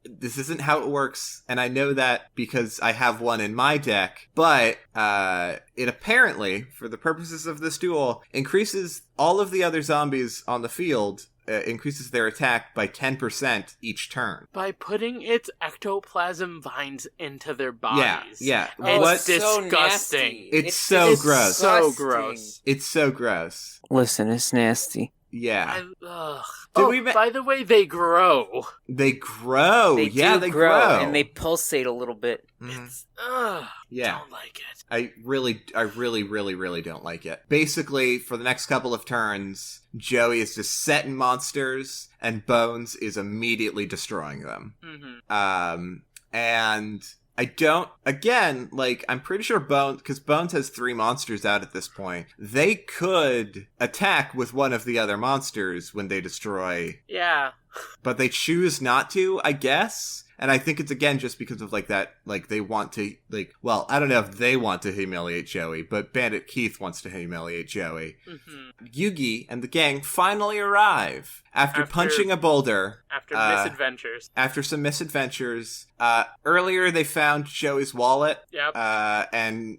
S3: this isn't how it works, and I know that because I have one in my deck, but it apparently, for the purposes of this duel, increases all of the other zombies on the field, increases their attack by 10% each turn.
S2: By putting its ectoplasm vines into their bodies.
S3: Yeah.
S2: It's disgusting.
S3: It's so gross.
S2: So gross.
S3: It's so gross.
S1: Listen, it's nasty.
S3: Yeah.
S2: By the way, they grow.
S3: They grow.
S1: They grow. And they pulsate a little bit.
S2: It's,
S3: yeah.
S2: Don't like it.
S3: I really, really don't like it. Basically, for the next couple of turns, Joey is just setting monsters, and Bones is immediately destroying them.
S2: Mm-hmm.
S3: And I don't, again, I'm pretty sure because Bones has 3 monsters out at this point, they could attack with one of the other monsters when they destroy.
S2: Yeah.
S3: But they choose not to, I guess. And I think it's, again, just because of, they want to, I don't know if they want to humiliate Joey, but Bandit Keith wants to humiliate Joey.
S2: Mm-hmm.
S3: Yugi and the gang finally arrive after punching a boulder.
S2: After misadventures.
S3: After some misadventures. Earlier, they found Joey's wallet.
S2: Yep.
S3: And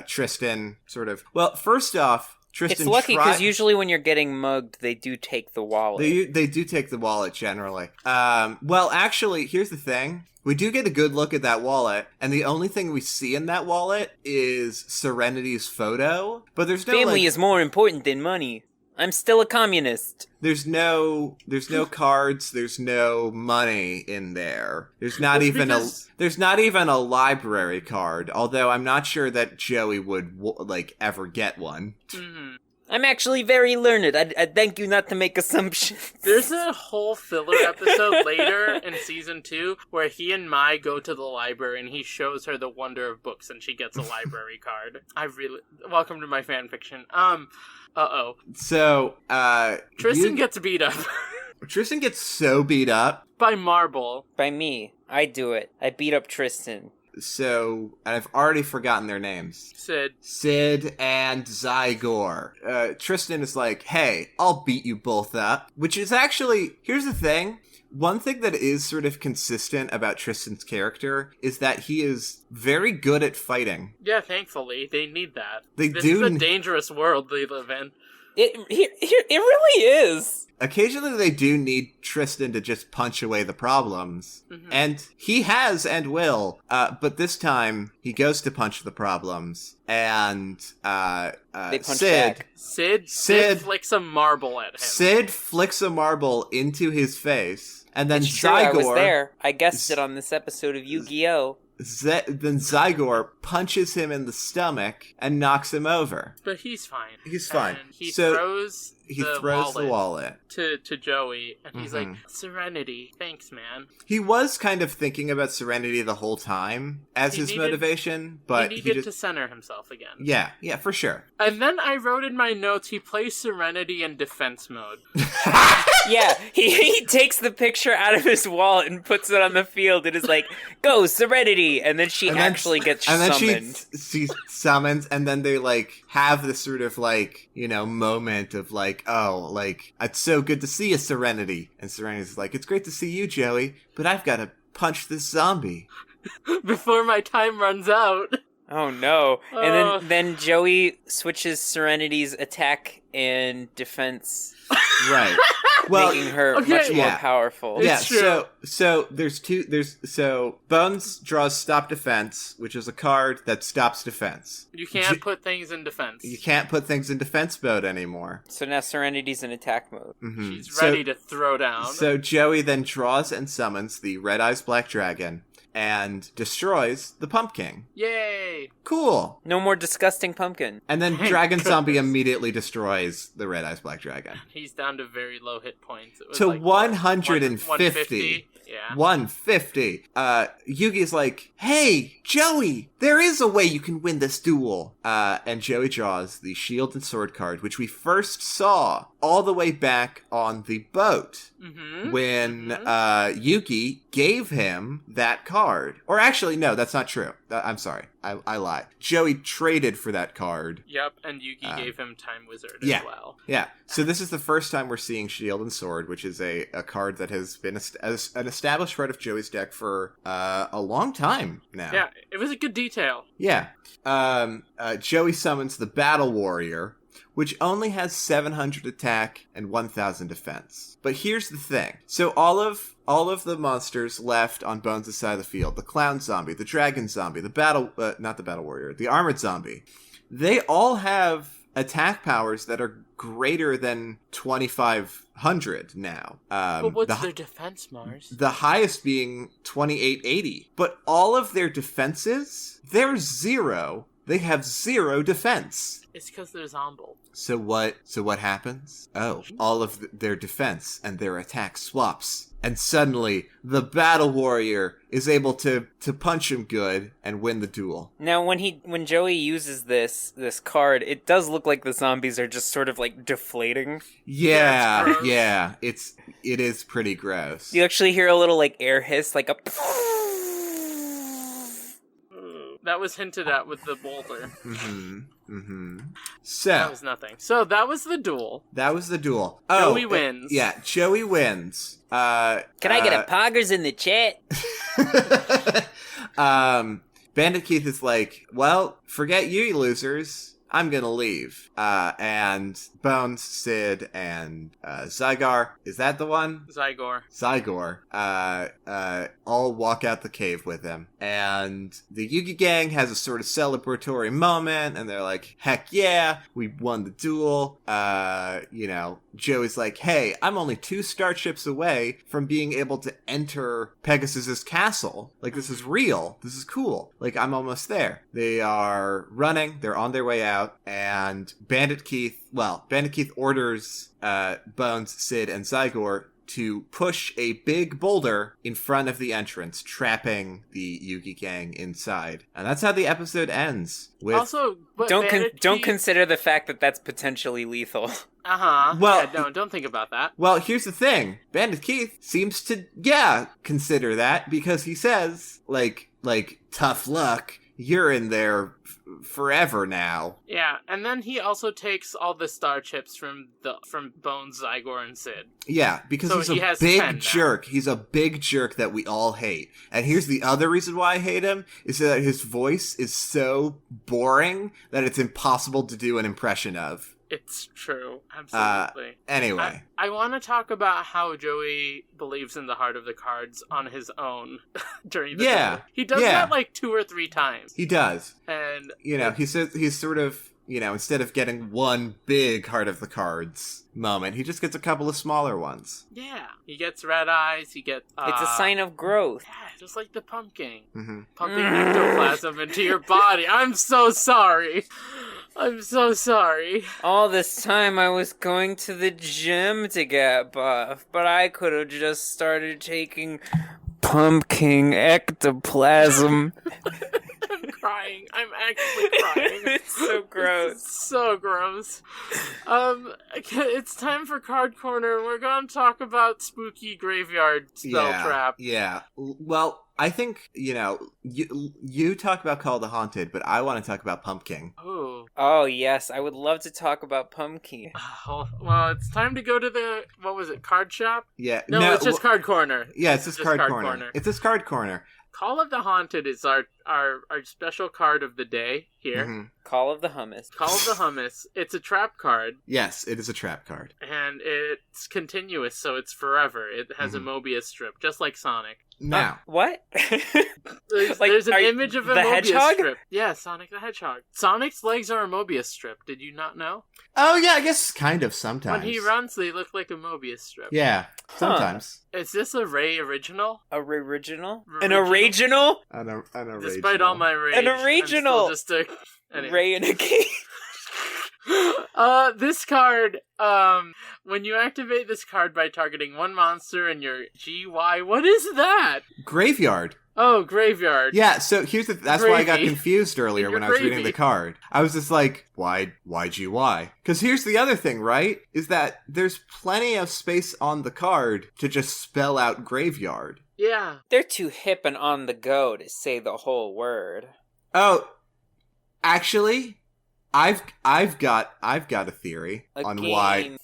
S3: Tristan sort of... Well, first off, Tristan
S1: It's lucky because usually when you're getting mugged, they do take the wallet.
S3: They do take the wallet generally. Well, actually, here's the thing. We do get a good look at that wallet, and the only thing we see in that wallet is Serenity's photo. But there's no
S1: family is more important than money. I'm still a communist.
S3: There's no cards. There's no money in there. There's not even a library card. Although I'm not sure that Joey would ever get one.
S2: Mm-hmm.
S1: I'm actually very learned. I thank you not to make assumptions.
S2: There's a whole filler episode later in season 2 where he and Mai go to the library and he shows her the wonder of books and she gets a library card. Welcome to my fanfiction.
S3: So,
S2: Tristan gets beat up.
S3: Tristan gets so beat up.
S2: By Marble.
S1: By me. I do it. I beat up Tristan.
S3: So, and I've already forgotten their names. Sid and Zygor. Tristan is like, hey, I'll beat you both up. Which is actually, here's the thing. One thing that is sort of consistent about Tristan's character is that he is very good at fighting.
S2: Yeah, thankfully. They need that.
S3: This
S2: is a dangerous world they live in.
S1: It really is.
S3: Occasionally they do need Tristan to just punch away the problems. Mm-hmm. And he has and will. But this time, he goes to punch the problems. And
S1: they punch back.
S2: Sid flicks a marble at him.
S3: Sid flicks a marble into his face. And then
S1: Zygor... I was there. I guessed it on this episode of Yu-Gi-Oh!
S3: Then Zygor punches him in the stomach and knocks him over.
S2: But he's fine.
S3: And
S2: he throws the
S3: wallet
S2: to Joey, and he's like, Serenity, thanks, man.
S3: He was kind of thinking about Serenity the whole time as his motivation, but
S2: he needed to center himself again.
S3: Yeah, for sure.
S2: And then I wrote in my notes, he plays Serenity in defense mode.
S1: Yeah, he takes the picture out of his wallet and puts it on the field and is like, go, Serenity! And then she actually gets summoned.
S3: And then she summons, and then they, have this sort of, moment of, it's so good to see you, Serenity. And Serenity's like, it's great to see you, Joey, but I've got to punch this zombie.
S2: Before my time runs out.
S1: Oh, no. And then Joey switches Serenity's attack and defense.
S3: Right. Well,
S1: making her much more powerful.
S3: Yeah, so Bones draws Stop Defense, which is a card that stops defense.
S2: You can't put things in defense.
S3: You can't put things in defense mode anymore.
S1: So now Serenity's in attack mode.
S3: Mm-hmm.
S2: She's ready to throw down.
S3: So Joey then draws and summons the Red Eyes Black Dragon and destroys the Pumpkin.
S2: Yay!
S3: Cool.
S1: No more disgusting pumpkin.
S3: And then Dragon Zombie immediately destroys the Red Eyes Black Dragon.
S2: He's down to very low hit points. It was
S3: to 150.
S2: 150. Yeah.
S3: 150. Yugi's like, hey, Joey, there is a way you can win this duel. And Joey draws the Shield and Sword card, which we first saw all the way back on the boat when Yugi gave him that card. card. Or actually, no, that's not true. I'm sorry. I lied. Joey traded for that card.
S2: Yep, and Yugi gave him Time Wizard
S3: as
S2: well.
S3: Yeah, so this is the first time we're seeing Shield and Sword, which is a card that has been an established part of Joey's deck for a long time now.
S2: Yeah, it was a good detail.
S3: Yeah. Joey summons the Battle Warrior, which only has 700 attack and 1000 defense. But here's the thing. So all of the monsters left on Bones' side of the field, the Clown Zombie, the Dragon Zombie, not the Battle Warrior, the Armored Zombie, they all have attack powers that are greater than 2,500 now.
S2: But what's their defense, Mars?
S3: The highest being 2,880. But all of their defenses, they're 0. They have 0 defense.
S2: It's because they're Zombo.
S3: So what happens? Oh, all of their defense and their attack swaps. And suddenly, the Battle Warrior is able to punch him good and win the duel.
S1: Now, when Joey uses this card, it does look like the zombies are just sort of like deflating.
S3: Yeah, it is pretty gross.
S1: You actually hear a little like air hiss, like a.
S2: That was hinted at with the boulder.
S3: So
S2: that was nothing. So that was the duel.
S3: Joey
S2: wins.
S3: Yeah, Joey wins.
S1: Can I get a poggers in the chat?
S3: Bandit Keith is like, well, forget you losers. I'm gonna leave. And Bones, Sid, and Zygar, is that the one? Zygor, all walk out the cave with him. And the Yugi gang has a sort of celebratory moment, and they're like, heck yeah, we won the duel. Joey's like, hey, I'm only 2 starships away from being able to enter Pegasus's castle. Like, this is real. This is cool. Like, I'm almost there. They are running. They're on their way out. And Bandit Keith orders Bones, Sid, and Zygor to push a big boulder in front of the entrance, trapping the Yugi gang inside. And that's how the episode ends.
S2: Also,
S1: don't consider the fact that that's potentially lethal.
S2: Well, yeah, don't think about that.
S3: Well, here's the thing. Bandit Keith seems to, consider that, because he says, like, tough luck. You're in there forever now.
S2: Yeah, and then he also takes all the star chips from Bones, Zygor, and Sid.
S3: Yeah, because he's a big jerk. He's a big jerk that we all hate. And here's the other reason why I hate him, is that his voice is so boring that it's impossible to do an impression of.
S2: It's true. Absolutely.
S3: Anyway.
S2: I want to talk about how Joey believes in the heart of the cards on his own during the duel. He does that like 2 or 3 times.
S3: He does.
S2: And
S3: he says he's sort of, instead of getting one big heart of the cards moment, he just gets a couple of smaller ones.
S2: Yeah. He gets red eyes, it's
S1: a sign of growth.
S2: Yeah, just like the pumpkin. Mm-hmm. Pumping ectoplasm into your body. I'm so sorry.
S1: All this time I was going to the gym to get buff, but I could have just started taking pumpkin ectoplasm.
S2: I'm crying. I'm actually crying.
S1: It's so gross.
S2: It's so gross. It's time for Card Corner, and we're going to talk about spooky graveyard spell trap.
S3: Yeah. Well, I think, you talk about Call of the Haunted, but I want to talk about Pumpkin.
S1: Oh, yes. I would love to talk about Pumpkin.
S2: Well, it's time to go to the, card shop?
S3: Yeah.
S2: No, it's just Card Corner.
S3: Yeah, it's just Card Corner. It's just Card Corner.
S2: Call of the Haunted is our special card of the day here. Mm-hmm.
S1: Call of the Hummus. It's a trap card.
S3: Yes, it is a trap card.
S2: And it's continuous, so it's forever. It has a Mobius strip, just like Sonic.
S3: Now.
S1: What?
S2: There's an image of a Mobius
S1: hedgehog?
S2: strip. Yeah, Sonic the Hedgehog. Sonic's legs are a Mobius strip. Did you not know?
S3: Oh, yeah, I guess kind of sometimes.
S2: When he runs, they look like a Mobius strip.
S3: Yeah, sometimes.
S2: Is this a Ray original?
S1: An original?
S3: An original.
S2: Despite all my rage.
S1: An original!
S2: Anyway.
S1: Ray in a cage.
S2: This card, when you activate this card by targeting one monster in your GY, what is that?
S3: Graveyard.
S2: Oh, graveyard.
S3: Yeah, so that's why I got confused earlier when I was reading the card. I was just like, why GY? Because here's the other thing, right? Is that there's plenty of space on the card to just spell out graveyard.
S2: Yeah.
S1: They're too hip and on the go to say the whole word.
S3: Oh, actually, I've got a theory on why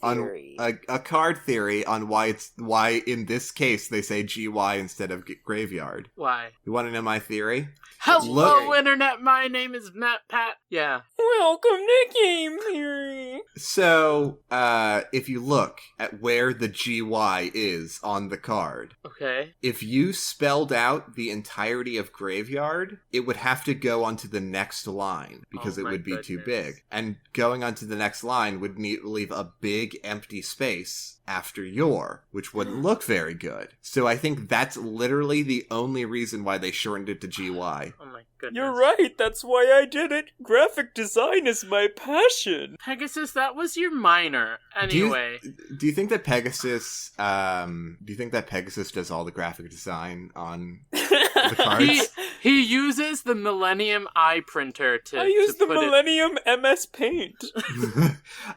S3: a card theory on why in this case they say GY instead of graveyard.
S2: Why?
S3: You want to know my theory?
S2: Hello, Internet. My name is Matt Pat. Yeah.
S1: Welcome to Game Theory.
S3: So, if you look at where the GY is on the card,
S2: okay,
S3: if you spelled out the entirety of graveyard, it would have to go onto the next line because it would be too big. And going onto the next line would leave a big empty space after your, which wouldn't look very good. So I think that's literally the only reason why they shortened it to GY.
S2: Oh my goodness.
S1: You're right, that's why I did it. Graphic design is my passion.
S2: Pegasus, that was your minor. Anyway.
S3: Do you think that Pegasus does all the graphic design on the cards?
S2: He uses the Millennium Eye printer to
S1: I use the Millennium MS Paint.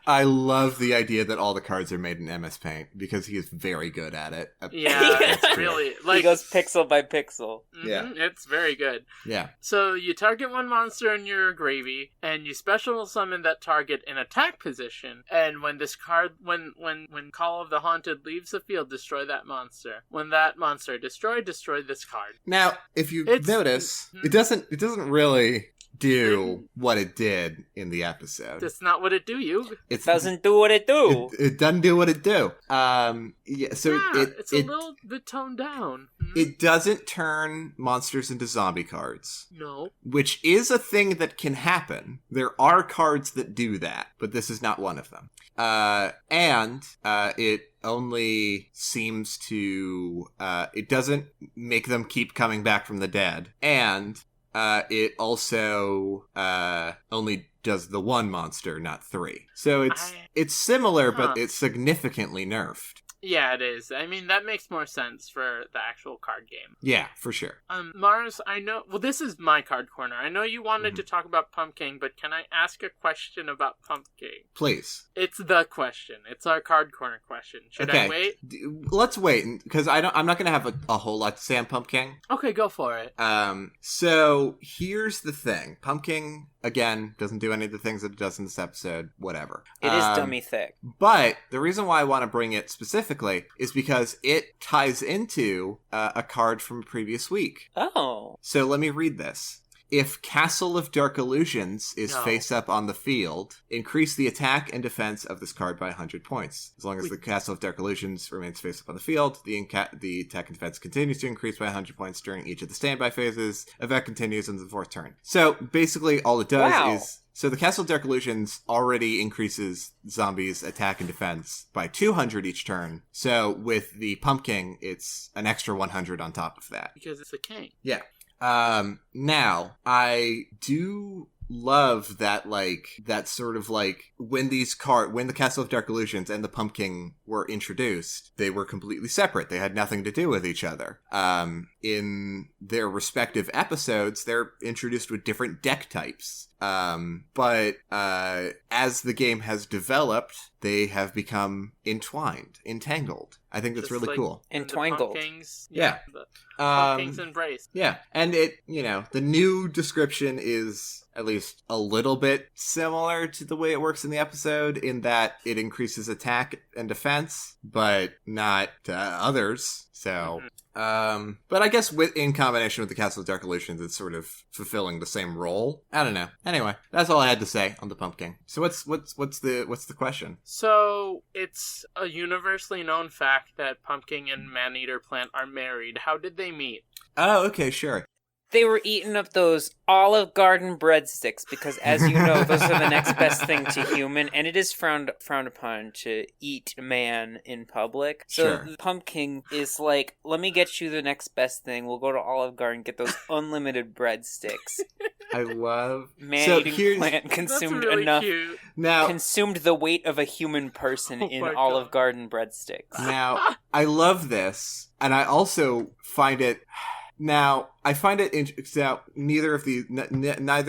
S3: I love the idea that all the cards are made in MS Paint because he is very good at it.
S2: Yeah, it's really
S1: he goes pixel by pixel.
S2: Mm-hmm, yeah, it's very good.
S3: Yeah.
S2: So you target one monster in your gravy, and you special summon that target in attack position. And when this card, when Call of the Haunted leaves the field, destroy that monster. When that monster destroy this card.
S3: Now, if you notice, it doesn't really do what it did in the episode.
S2: That's not what it do, you.
S1: It doesn't do what it do.
S3: It doesn't do what it do.
S2: It's a little bit toned down.
S3: It doesn't turn monsters into zombie cards.
S2: No.
S3: Which is a thing that can happen. There are cards that do that, but this is not one of them. And it only seems to, it doesn't make them keep coming back from the dead. And it also only does the one monster, not three. So it's similar, but it's significantly nerfed.
S2: Yeah, it is. I mean, that makes more sense for the actual card game.
S3: Yeah, for sure.
S2: Mars, I know... Well, this is my card corner. I know you wanted to talk about Pumpkin, but can I ask a question about Pumpkin?
S3: Please.
S2: It's the question. It's our card corner question. Should I wait?
S3: Let's wait, because I'm not going to have a whole lot to say on Pumpkin.
S2: Okay, go for it.
S3: So, here's the thing. Pumpkin, again, doesn't do any of the things that it does in this episode. Whatever.
S1: It is dummy thick.
S3: But the reason why I want to bring it specifically is because it ties into a card from a previous week.
S1: Oh.
S3: So let me read this. If Castle of Dark Illusions is face up on the field, increase the attack and defense of this card by 100 points. As long as the Castle of Dark Illusions remains face up on the field, the attack and defense continues to increase by 100 points during each of the standby phases. Effect continues in the fourth turn. So basically all it does is... So the Castle of Dark Illusions already increases zombies' attack and defense by 200 each turn. So with the Pumpkin, it's an extra 100 on top of that.
S2: Because it's a king.
S3: Yeah. Now, I do love that, that sort of when the Castle of Dark Illusions and the Pumpkin were introduced, they were completely separate. They had nothing to do with each other. In their respective episodes, they're introduced with different deck types. But as the game has developed, they have become entangled. I think that's really cool.
S1: Entwangled.
S3: Yeah.
S2: Pumpkins embrace.
S3: Yeah. And the new description is at least a little bit similar to the way it works in the episode, in that it increases attack and defense, but not others. So, but I guess in combination with the Castle of Dark Illusions, it's sort of fulfilling the same role. I don't know. Anyway, that's all I had to say on the Pumpkin. So what's the question?
S2: So it's a universally known fact that Pumpkin and Maneater Plant are married. How did they meet?
S3: Oh, okay, sure.
S1: They were eating up those Olive Garden breadsticks because, as you know, those are the next best thing to human, and it is frowned upon to eat man in public. So the pumpkin is like, let me get you the next best thing. We'll go to Olive Garden, get those unlimited breadsticks.
S3: I love
S1: man-eating plant consumed
S2: really
S1: enough.
S2: Cute.
S3: Now
S1: consumed the weight of a human person in Olive Garden breadsticks.
S3: Now I love this, and I also find it. Now, I find it interesting. Now, neither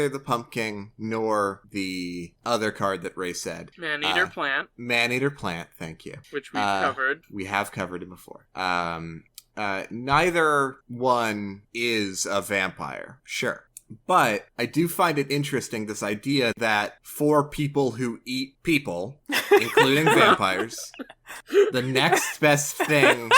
S3: the pumpkin nor the other card that Ray said.
S2: Man-eater plant.
S3: Man-eater plant, thank you.
S2: Which we've covered.
S3: We have covered it before. Neither one is a vampire. Sure. But I do find it interesting, this idea that for people who eat people, including vampires, the next best thing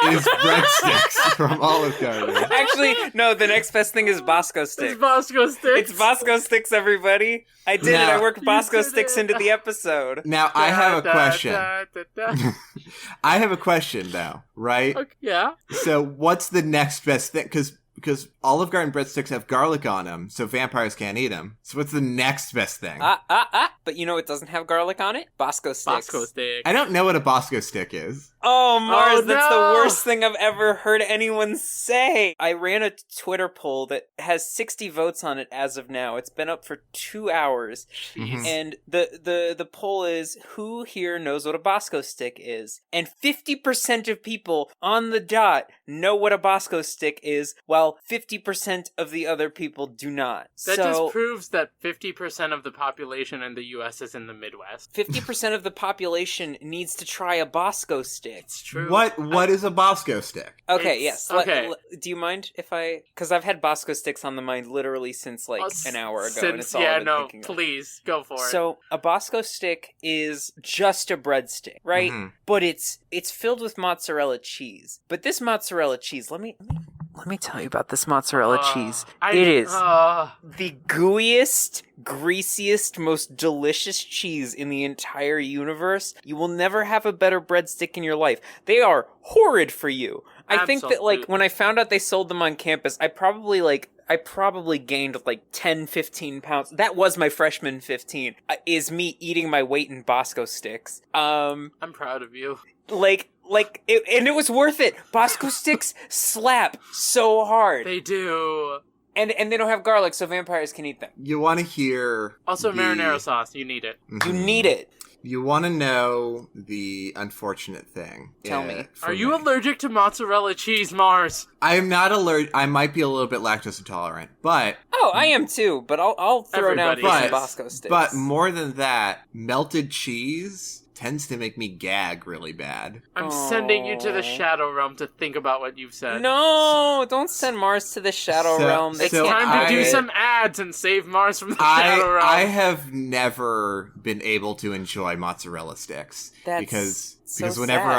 S3: is breadsticks from Olive Garden.
S1: Actually, no, the next best thing is Bosco sticks.
S2: It's Bosco sticks.
S1: It's Bosco sticks, everybody. I did it. I worked Bosco sticks into the episode.
S3: Now, I have a question. I have a question, though, right?
S2: Okay, yeah.
S3: So, what's the next best thing? Because Olive Garden breadsticks have garlic on them, so vampires can't eat them. So what's the next best thing?
S1: But you know it doesn't have garlic on it? Bosco sticks.
S2: Bosco stick.
S3: I don't know what a Bosco stick is.
S1: Oh, Mars, that's the worst thing I've ever heard anyone say. I ran a Twitter poll that has 60 votes on it as of now. It's been up for 2 hours.
S2: Jeez.
S1: And the poll is, who here knows what a Bosco stick is? And 50% of people on the dot know what a Bosco stick is, while 50% of the other people do not.
S2: That just proves that 50% of the population in the U.S. is in the Midwest.
S1: 50% of the population needs to try a Bosco stick.
S2: It's true.
S3: What is a Bosco stick?
S1: Okay, yes.
S2: Okay.
S1: Do you mind if I... Because I've had Bosco sticks on the mind literally since an hour ago. And it's all I've been thinking of.
S2: Please, go for it.
S1: So, a Bosco stick is just a breadstick, right? Mm-hmm. But it's filled with mozzarella cheese. But this mozzarella cheese, let me tell you about this mozzarella cheese. It is the gooeyest, greasiest, most delicious cheese in the entire universe. You will never have a better breadstick in your life. They are horrid for you. I think that, like, when I found out they sold them on campus, I probably gained like 10, 15 pounds. That was my freshman 15, is me eating my weight in Bosco sticks.
S2: I'm proud of you.
S1: And it was worth it. Bosco sticks slap so hard.
S2: They do.
S1: And they don't have garlic, so vampires can eat them.
S3: You want to hear...
S2: Also, marinara sauce. You need it.
S3: Mm-hmm.
S1: You need it.
S3: You want to know the unfortunate thing.
S1: Tell me.
S2: Are you allergic to mozzarella cheese, Mars?
S3: I am not allergic. I might be a little bit lactose intolerant, but...
S1: Oh, I am too, but I'll throw down for some Bosco sticks.
S3: But more than that, melted cheese tends to make me gag really bad.
S2: I'm sending you to the Shadow Realm to think about what you've said.
S1: No, don't send Mars to the Shadow Realm.
S2: It's time to do some ads and save Mars from the Shadow Realm.
S3: I have never been able to enjoy mozzarella sticks because whenever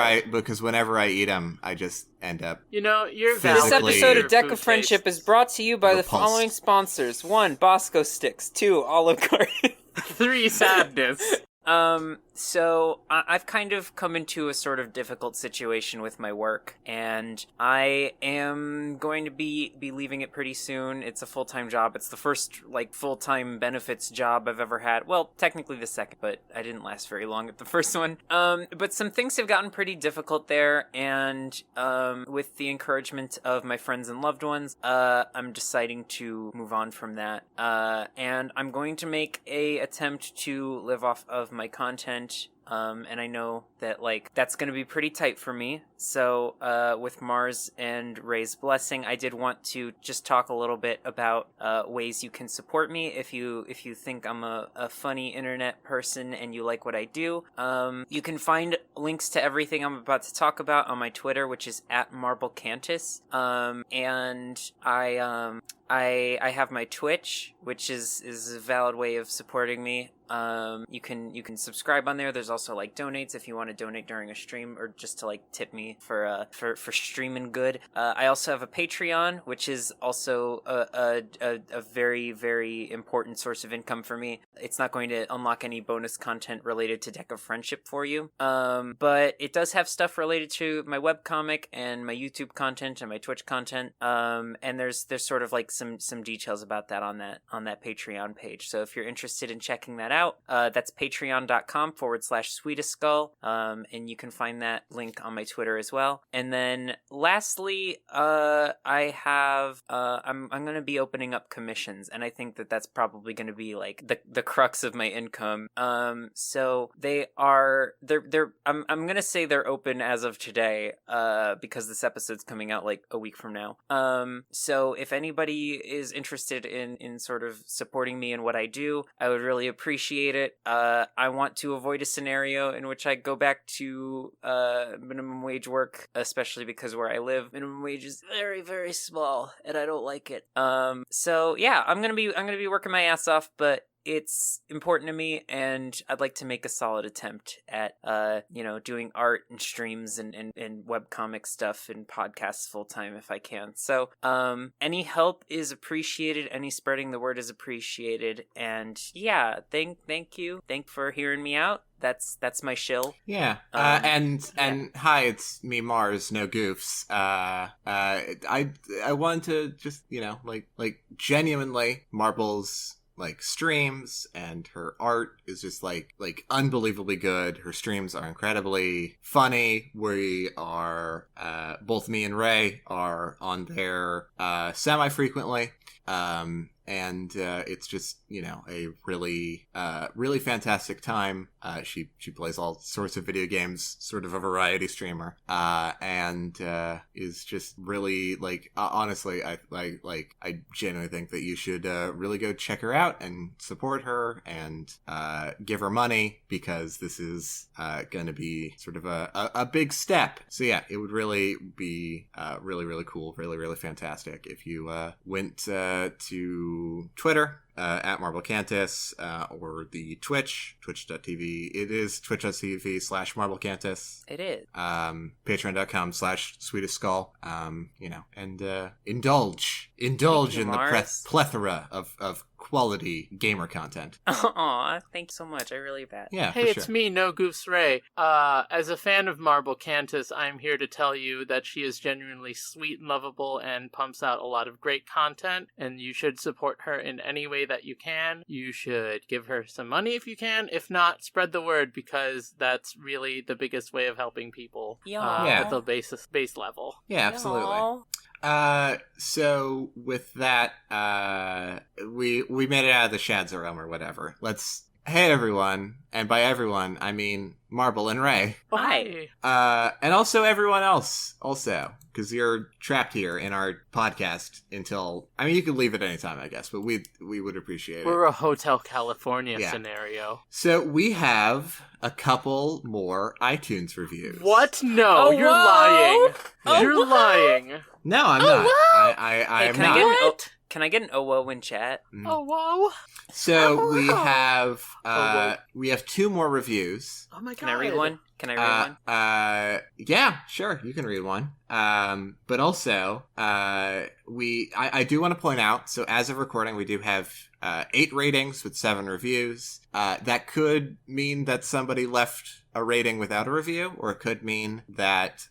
S3: I eat them, I just end up.
S2: You know,
S1: this episode of Deck of Friendship is brought to you by the following sponsors: 1, Bosco sticks; 2, Olive Garden;
S2: 3, sadness.
S1: So I've kind of come into a sort of difficult situation with my work, and I am going to be leaving it pretty soon. It's a full-time job. It's the first, full-time benefits job I've ever had. Well, technically the second, but I didn't last very long at the first one. But some things have gotten pretty difficult there, and, with the encouragement of my friends and loved ones, I'm deciding to move on from that. And I'm going to make a attempt to live off of my content. And I know that, that's going to be pretty tight for me. So, with Mars and Ray's blessing, I did want to just talk a little bit about, ways you can support me if you think I'm a funny internet person and you like what I do. You can find links to everything I'm about to talk about on my Twitter, which is @MarbleCantus. And I have my Twitch, which is a valid way of supporting me. You can subscribe on there. There's also like donates if you want to donate during a stream or just to like tip me for streaming good. I also have a Patreon, which is also a very, very important source of income for me. It's not going to unlock any bonus content related to Deck of Friendship for you. But it does have stuff related to my webcomic and my YouTube content and my Twitch content. And there's sort of like some details about that on that Patreon page. So if you're interested in checking that out, that's patreon.com/Sweetest Skull. And you can find that link on my Twitter as well. And then lastly, I have, I'm going to be opening up commissions, and I think that's probably going to be like the crux of my income. So I'm going to say they're open as of today, because this episode's coming out like a week from now. So if anybody is interested in sort of supporting me in what I do, I would really appreciate it. I want to avoid a scenario in which I go back to minimum wage work, especially because where I live, minimum wage is very, very small, and I don't like it. So yeah, I'm gonna be working my ass off, but it's important to me, and I'd like to make a solid attempt at, doing art and streams and webcomic stuff and podcasts full time if I can. So, any help is appreciated. Any spreading the word is appreciated. And yeah, thank you. Thank for hearing me out. That's my shill.
S3: Yeah. And hi, it's me, Mars, no goofs. I wanted to just, like genuinely, Marble's like streams and her art is just like unbelievably good. Her streams are incredibly funny. We are both me and Ray are on there semi-frequently. And it's just, a really, really fantastic time. She plays all sorts of video games, sort of a variety streamer, and is just really honestly, I genuinely think that you should really go check her out and support her and give her money, because this is going to be sort of a big step. So yeah, it would really be really, really cool, really, really fantastic if you went to Twitter at MarbleCantus, or the twitch.tv. It is twitch.tv/MarbleCantus.
S1: It is.
S3: Patreon.com/Sweetest Skull. And indulge in the plethora of quality gamer content.
S1: Aw, thank you so much. I really bet.
S3: Yeah.
S2: Hey, it's me, No Goofs Ray. As a fan of MarbleCantus, I'm here to tell you that she is genuinely sweet and lovable and pumps out a lot of great content, and you should support her in any way that you can. You should give her some money if you can. If not, spread the word, because that's really the biggest way of helping people at the base level.
S3: Yeah, absolutely. So with that, we made it out of the Shadza realm or whatever. Hey everyone, and by everyone, I mean Marble and Ray.
S1: Hi.
S3: And also everyone else, because you're trapped here in our podcast until, you can leave at any time, I guess, but we would appreciate it.
S2: We're a Hotel California scenario.
S3: So we have a couple more iTunes reviews.
S2: What? No, you're lying. You're lying.
S3: No, I'm not.
S1: Wow.
S3: I am not.
S1: Can I get an whoa in chat?
S3: Mm.
S2: Oh, whoa.
S3: So we have two more reviews.
S2: Oh my god.
S1: Can I read one?
S3: Yeah, sure. You can read one. But also, I do want to point out, so as of recording, we do have 8 ratings with 7 reviews. That could mean that somebody left a rating without a review, or it could mean that,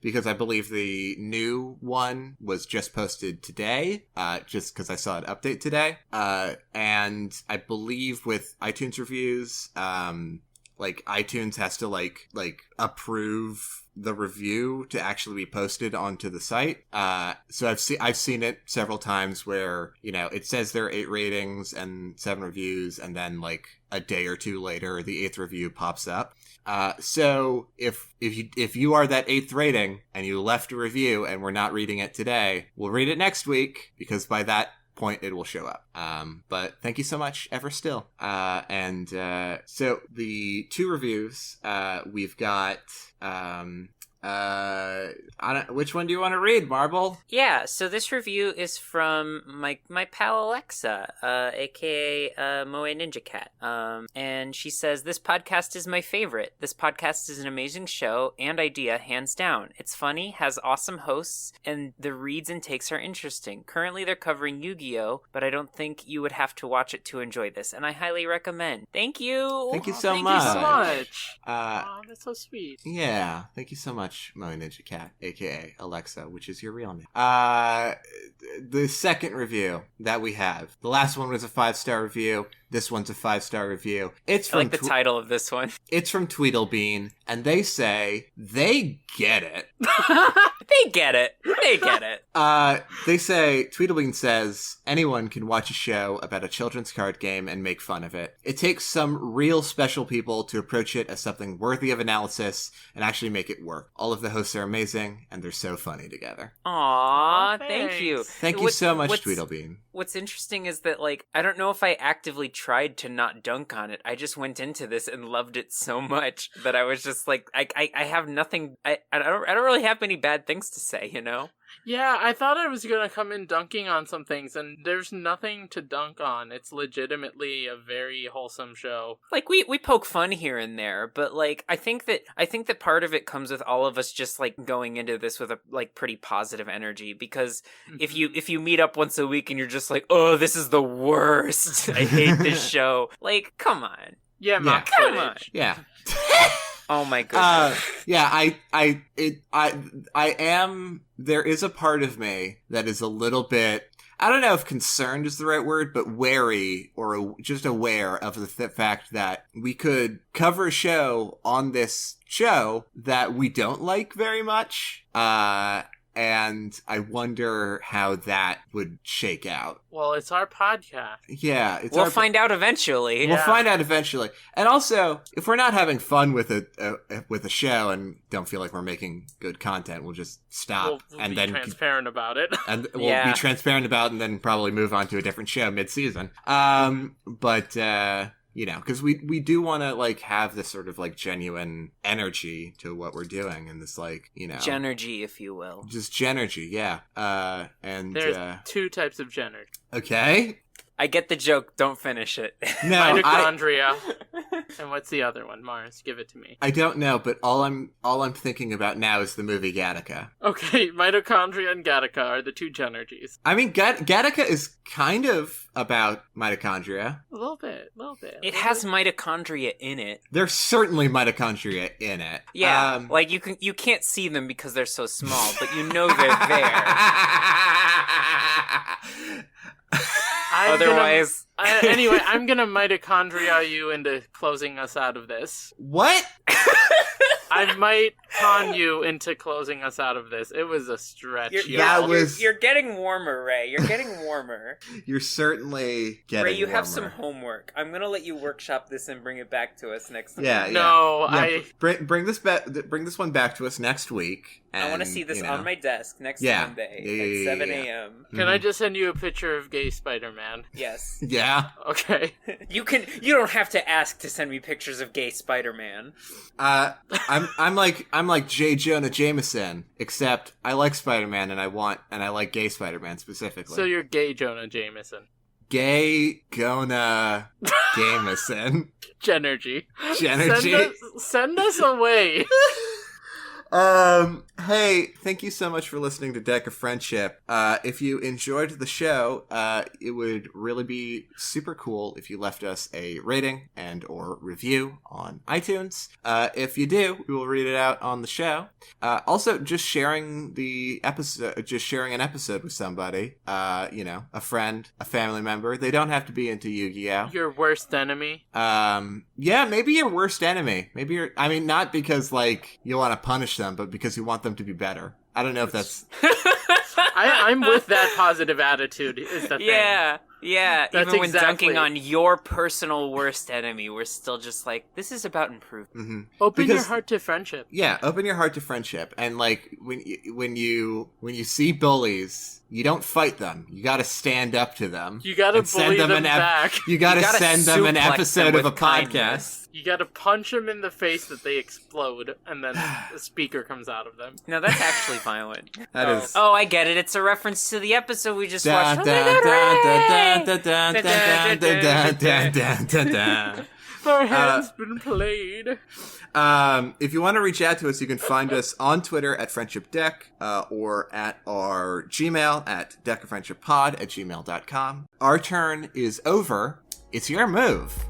S3: because I believe the new one was just posted today, just because I saw an update today. And I believe with iTunes reviews, iTunes has to approve the review to actually be posted onto the site. So I've seen it several times where, it says there are 8 ratings and 7 reviews, and then a day or two later, the 8th review pops up. So if you are that 8th rating and you left a review and we're not reading it today, we'll read it next week, because by that point it will show up. But thank you so much ever still. So the 2 reviews, we've got Which one do you want to read, Marble?
S1: Yeah, so this review is from my pal Alexa, aka Moe Ninja Cat. And she says, "This podcast is my favorite. This podcast is an amazing show and idea, hands down. It's funny, has awesome hosts, and the reads and takes are interesting. Currently they're covering Yu-Gi-Oh, but I don't think you would have to watch it to enjoy this, and I highly recommend." Thank you!
S3: Thank you so much.
S2: Thank you so much. That's so sweet.
S3: Yeah, thank you so much, Moe Ninja Cat, aka Alexa, which is your real name. The second review that we have, the last one was a 5-star review. This one's a 5-star review. It's from
S1: I like the title of this one.
S3: It's from Tweedlebean, and they say they get it.
S1: They get it. They get it.
S3: They say, Tweedlebean says, anyone can watch a show about a children's card game and make fun of it. It takes some real special people to approach it as something worthy of analysis and actually make it work. All of the hosts are amazing, and they're so funny together.
S1: Aww, thank you.
S3: Thank you so much, Tweedlebean.
S1: What's interesting is that, like, I don't know if I actively tried to not dunk on it. I just went into this and loved it so much that I was just like, I have nothing, I don't really have many bad things to say, you know?
S2: Yeah, I thought I was gonna come in dunking on some things, and there's nothing to dunk on. It's legitimately a very wholesome show.
S1: Like, we poke fun here and there, but like I think that part of it comes with all of us just like going into this with a like pretty positive energy, because if you meet up once a week and you're just like, oh, this is the worst, I hate this show, like, come on.
S2: Yeah,
S1: come on.
S3: Yeah.
S1: Oh my goodness.
S3: There is a part of me that is a little bit, I don't know if concerned is the right word, but wary or just aware of the fact that we could cover a show on this show that we don't like very much. And I wonder how that would shake out.
S2: Well, it's our podcast.
S3: Yeah.
S1: We'll find out eventually.
S3: We'll find out eventually. And also, if we're not having fun with a show and don't feel like we're making good content, we'll just stop.
S2: We'll be transparent about it.
S3: And we'll be transparent about it and then probably move on to a different show mid-season. You know, because we do want to, like, have this sort of, like, genuine energy to what we're doing, and this, like, you know...
S1: Genergy, if you will.
S3: Just genergy, yeah. And
S2: there's 2 types of genergy.
S3: Okay.
S1: I get the joke, don't finish it.
S3: No,
S2: mitochondria. And what's the other one, Mars? Give it to me.
S3: I don't know, but all I'm thinking about now is the movie Gattaca.
S2: Okay, mitochondria and Gattaca are the 2 genergies.
S3: I mean, Gattaca is kind of about mitochondria.
S2: A little bit.
S1: It has mitochondria in it.
S3: There's certainly mitochondria in it.
S1: Yeah, like you can't see them because they're so small, but you know they're there. Otherwise...
S2: anyway, I'm gonna mitochondria you into closing us out of this.
S3: What?
S2: I might con you into closing us out of this. It was a stretch.
S1: You're getting warmer, Ray. You're getting warmer.
S3: You're certainly getting
S1: Ray, you
S3: warmer.
S1: have some homework. I'm gonna let you workshop this and bring it back to us next week.
S3: Bring this one back to us next week. And,
S1: I want to see this on my desk next Monday at 7 a.m.
S2: Can I just send you a picture of gay Spider-Man?
S1: Yes.
S3: Yeah.
S2: Okay.
S1: You don't have to ask to send me pictures of gay Spider-Man.
S3: I'm like J. Jonah Jameson, except I like Spider-Man and I like gay Spider-Man specifically.
S2: So you're gay Jonah Jameson.
S3: Gay Jonah Jameson.
S2: Genergy.
S3: Send
S2: us away.
S3: Hey, thank you so much for listening to Deck of Friendship. If you enjoyed the show, it would really be super cool if you left us a rating and or review on iTunes. If you do, we will read it out on the show. Also, just sharing an episode with somebody, a friend, a family member. They don't have to be into Yu-Gi-Oh!
S2: Your worst enemy?
S3: Yeah, maybe your worst enemy. Not because, like, you want to punish them, but because you want them to be better. I don't know if that's...
S2: I'm with that positive attitude, is the thing.
S1: Yeah,
S2: that's
S1: even when dunking on your personal worst enemy, we're still just like, this is about improvement.
S3: Mm-hmm.
S2: Open your heart to friendship.
S3: Yeah, open your heart to friendship. And, like, when you see bullies, you don't fight them. You gotta stand up to them.
S2: You gotta bully them back.
S3: You gotta send them an episode of a podcast.
S2: You gotta punch them in the face that they explode, and then a speaker comes out of them.
S1: No, that's actually violent.
S3: That is.
S1: Oh, I get it. It's a reference to the episode we just watched.
S2: Our hand's been played.
S3: If you want to reach out to us, you can find us on Twitter at FriendshipDeck, or at our Gmail at deckofriendshippod@gmail.com. Our turn is over. It's your move.